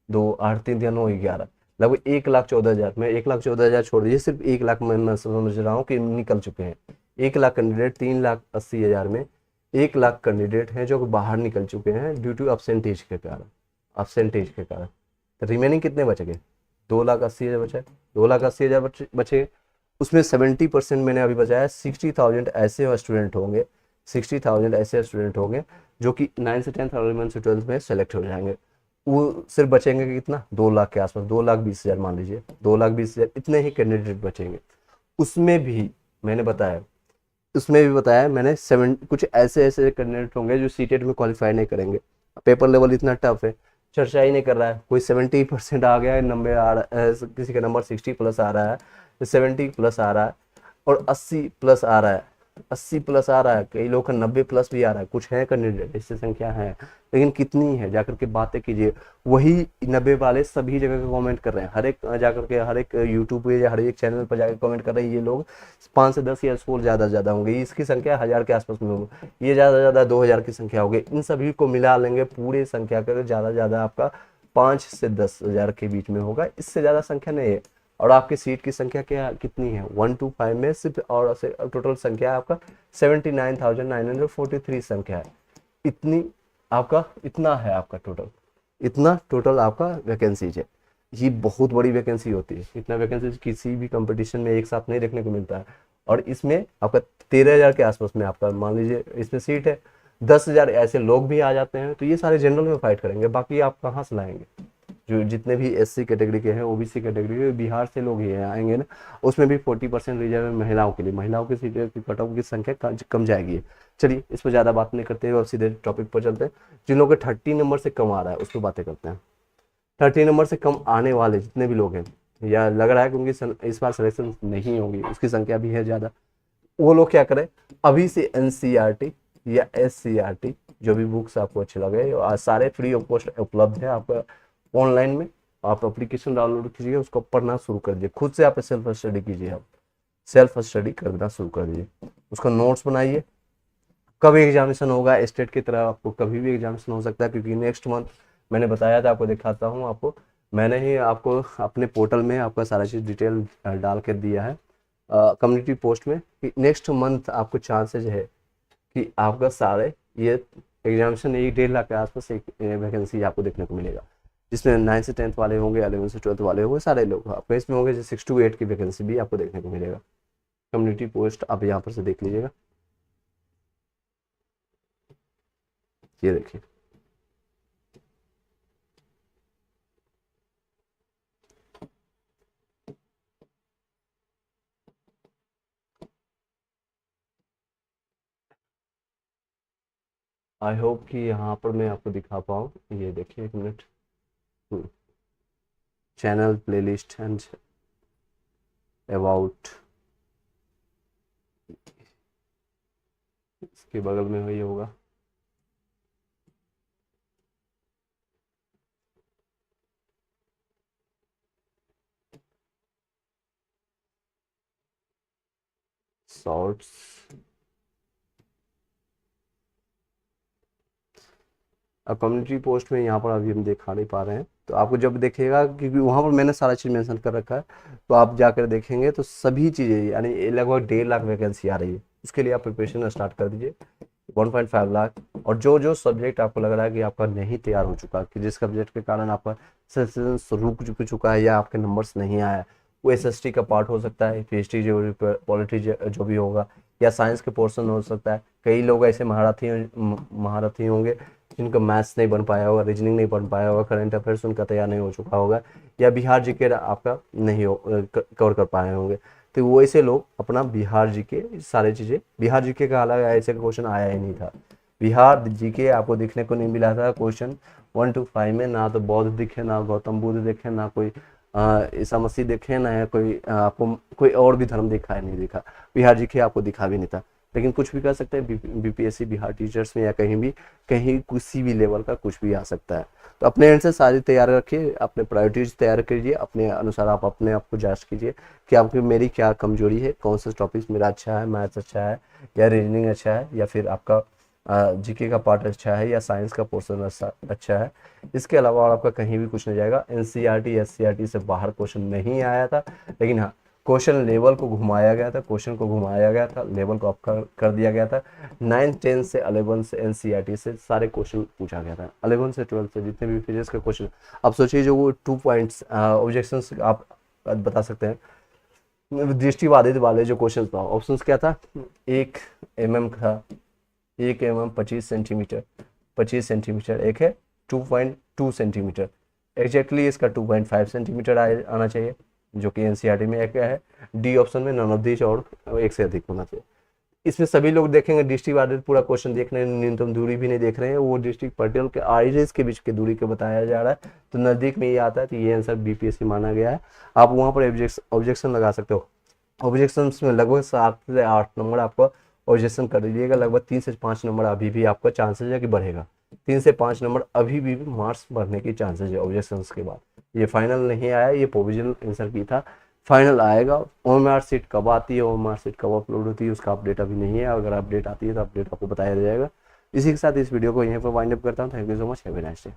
2, 8 3 9 11, लगभग 1,14,000 में 1,14,000 छोड़ दीजिए, सिर्फ 1 लाख मैं समझ रहा हूँ कि निकल चुके हैं। 1 लाख कैंडिडेट 3,80,000 में 1 लाख कैंडिडेट हैं जो बाहर निकल चुके हैं ड्यू टू अब्सेंटेज के कारण, तो रिमेनिंग कितने बचे गए, 2,80,000 बचे, 2,80,000 बचे। उसमें 70% मैंने अभी बचाया, 60,000 ऐसे स्टूडेंट होंगे, 60,000 ऐसे स्टूडेंट होंगे जो कि 9 से 10 और 11 से 12 में सेलेक्ट हो जाएंगे। वो सिर्फ बचेंगे कि कितना, 2 लाख के आसपास, 2,20,000 मान लीजिए, 2,20,000 इतने ही कैंडिडेट बचेंगे। उसमें भी मैंने बताया मैंने कुछ ऐसे कैंडिडेट होंगे जो सीटेट में क्वालिफाई नहीं करेंगे, पेपर लेवल इतना टफ है, चर्चा ही नहीं कर रहा है। कोई 70% आ गया है, नंबर आ रहा है, किसी का नंबर 60 प्लस आ रहा है, 70 प्लस आ रहा है और 80 प्लस आ रहा है, 80 प्लस आ रहा है, कई लोग का 90 प्लस भी आ रहा है। कुछ है कैंडिडेट, इससे संख्या है, लेकिन कितनी है जाकर के बातें कीजिए। वही 90 वाले सभी जगह का कमेंट कर रहे हैं, हर एक जाकर के हर एक यूट्यूब पे या हर एक चैनल पर जाकर कमेंट कर रहे हैं। ये लोग 5 से 10 या 16 ज़्यादा होंगे, इसकी संख्या 1000 के आसपास में होगी, ये ज़्यादा 2,000 की संख्या होगी। इन सभी को मिला लेंगे, पूरे संख्या का ज़्यादा आपका 5 से 10,000 के बीच में होगा, इससे ज़्यादा संख्या नहीं है। और आपकी सीट की संख्या कितनी है, 1 to 5 में सिर्फ, और टोटल संख्या आपका 79,943 संख्या है। इतना है आपका टोटल, इतना टोटल आपका वैकेंसीज है। ये बहुत बड़ी वैकेंसी होती है, इतना वैकेंसी किसी भी कंपटीशन में एक साथ नहीं देखने को मिलता है। और इसमें आपका 13,000 के आसपास में आपका मान लीजिए इसमें सीट है, 10,000 ऐसे लोग भी आ जाते हैं, तो ये सारे जनरल में फाइट करेंगे, बाकी आप कहाँ से लाएंगे? जो जितने भी SC कैटेगरी के हैं, OBC कैटेगरी के, बिहार से लोग ही आएंगे ना, उसमें भी 40% रिजर्व है महिलाओं के लिए, महिलाओं की सीटें की कट ऑफ की संख्या कम जाएगी। चलिए इस पर ज़्यादा बात नहीं करते हुए अब सीधे टॉपिक पर चलते हैं। जिन लोगों के 30 नंबर से कम आ रहा है उस पर बातें करते हैं। 30 नंबर से कम आने वाले जितने भी लोग हैं, या लग रहा है कि उनकी इस बार सिलेक्शन नहीं होगी, उसकी संख्या भी है ज़्यादा, वो लोग क्या करें, अभी से NCERT या SCERT जो भी बुक्स आपको अच्छे लगे, और सारे फ्री ऑफ कॉस्ट उपलब्ध है आपका ऑनलाइन में। आप एप्लीकेशन डाउनलोड कीजिए, उसको पढ़ना शुरू कर दीजिए, खुद से आप सेल्फ स्टडी कीजिए, आप सेल्फ स्टडी करना शुरू कर दीजिए, उसका नोट्स बनाइए। कब एग्जामिनेशन होगा स्टेट की तरह, आपको कभी भी एग्जामिनेशन हो सकता है, क्योंकि नेक्स्ट मंथ मैंने बताया था, आपको दिखाता हूँ, आपको मैंने ही आपको अपने पोर्टल में आपका सारा चीज़ डिटेल डाल कर दिया है कम्युनिटी पोस्ट में, कि नेक्स्ट मंथ आपको चांसेज है कि आपका सारे ये एग्जामिनेशन 1-1.5 लाख के आसपास एक वैकेंसी आपको देखने को मिलेगा, जिसमें 9 से 10th वाले होंगे, 11 से 12th वाले होंगे, सारे लोग आपको इसमें होंगे। 6 to 8 की वैकेंसी भी आपको देखने को मिलेगा। कम्युनिटी पोस्ट आप यहाँ पर से देख लीजिएगा, ये देखिए, आई होप कि यहाँ पर मैं आपको दिखा पाऊँ। ये देखिए, 1 minute, channel playlist and about, इसके बगल में वही होगा। शॉर्ट्स, अब कम्युनिटी पोस्ट में यहाँ पर अभी हम दिखा नहीं पा रहे हैं, तो आपको जब देखेगा, क्योंकि वहाँ पर मैंने सारा चीज़ मेंशन कर रखा है, तो आप जाकर देखेंगे तो सभी चीज़ें, यानी लगभग 1.5 लाख वैकेंसी आ रही है। उसके लिए आप प्रिपरेशन स्टार्ट कर दीजिए, 1.5 लाख। और जो जो सब्जेक्ट आपको लग रहा है कि आपका नहीं तैयार हो चुका, कि जिस सब्जेक्ट के कारण आपका सिलेक्शन रुक चुका है या आपके नंबर्स नहीं आया, वो SST का पार्ट हो सकता है, PhD जो पॉलिटी जो भी होगा, या साइंस के पोर्शन हो सकता है। कई लोग ऐसे महारथी होंगे जिनका मैथ्स नहीं बन पाया होगा, रीजनिंग नहीं बन पाया होगा, करंट अफेयर्स उनका तैयार नहीं हो चुका होगा, या बिहार GK आपका नहीं कवर कर पाए होंगे, तो वो ऐसे लोग अपना बिहार GK सारी चीज़ें, बिहार GK का अलग ऐसे क्वेश्चन आया ही नहीं था। बिहार GK आपको दिखने को नहीं मिला था क्वेश्चन 1 to 5 में, ना तो बौद्ध दिखे, ना गौतम बुद्ध दिखे, ना कोई ईसा मसीह देखे, ना कोई आपको कोई और भी धर्म दिखा नहीं दिखा, बिहार GK आपको दिखा भी नहीं था। लेकिन कुछ भी कर सकते हैं, BPSC बिहार टीचर्स में, या कहीं भी कहीं किसी भी लेवल का कुछ भी आ सकता है। तो अपने एंड से सारी तैयार रखिए, अपने प्रायोरिटीज तैयार कीजिए, अपने अनुसार आप अपने आप को जांच कीजिए कि आपकी मेरी क्या कमजोरी है, कौन सा टॉपिक मेरा अच्छा है, मैथ्स अच्छा है, या रीजनिंग अच्छा है, या फिर आपका GK का पार्ट अच्छा है, या साइंस का पोर्शन अच्छा है। इसके अलावा और आपका कहीं भी कुछ नहीं जाएगा। NCERT SCERT से बाहर क्वेश्चन नहीं आया था, लेकिन हाँ क्वेश्चन लेवल को घुमाया गया था, क्वेश्चन को घुमाया गया था, लेवल को अप कर दिया गया था। 9, 10 से 11 से NCERT से सारे क्वेश्चन पूछा गया था, 11 से 12 से जितने भी फिजिक्स के क्वेश्चन। अब सोचिए जो वो 2 पॉइंट्स ऑब्जेक्शंस आप बता सकते हैं, दृष्टिबाधित वाले जो क्वेश्चन था, ऑप्शंस क्या था, 1 mm था, 1 mm 25 सेंटीमीटर, 25 सेंटीमीटर, एक है 2.2 सेंटीमीटर, एग्जैक्टली इसका 2.5 सेंटीमीटर आना चाहिए, जो कि NCERT में एक है। डी ऑप्शन में नन ऑफ दिस और एक से अधिक होना चाहिए। इसमें सभी लोग देखेंगे डिस्ट्रिक्ट वाइज पूरा क्वेश्चन देख रहे हैं, न्यूनतम दूरी भी नहीं देख रहे हैं, वो डिस्ट्रिक्ट पर्टिकुलर के आइरेज के बीच की दूरी को बताया जा रहा है, तो नज़दीक में ये आता है, तो ये आंसर BPSC माना गया है। आप वहाँ पर ऑब्जेक्शन लगा सकते हो। ऑब्जेक्शन में लगभग 7 से 8 नंबर आपको ऑब्जेक्शन कर दीजिएगा, लगभग 3 से 5 नंबर अभी भी आपका चांसेज है कि बढ़ेगा, 3 से 5 नंबर अभी भी मार्क्स बढ़ने की चांसेज है ऑब्जेक्शन के बाद। ये फाइनल नहीं आया, ये प्रोविजनल आंसर की था, फाइनल आएगा। OMR सीट कब आती है, OMR सीट कब अपलोड होती है, उसका अपडेट अभी नहीं है, अगर अपडेट आती है तो अपडेट आपको बताया जाएगा। इसी के साथ इस वीडियो को यहीं पर वाइंड अप करता हूँ। Thank you so much, have a nice day.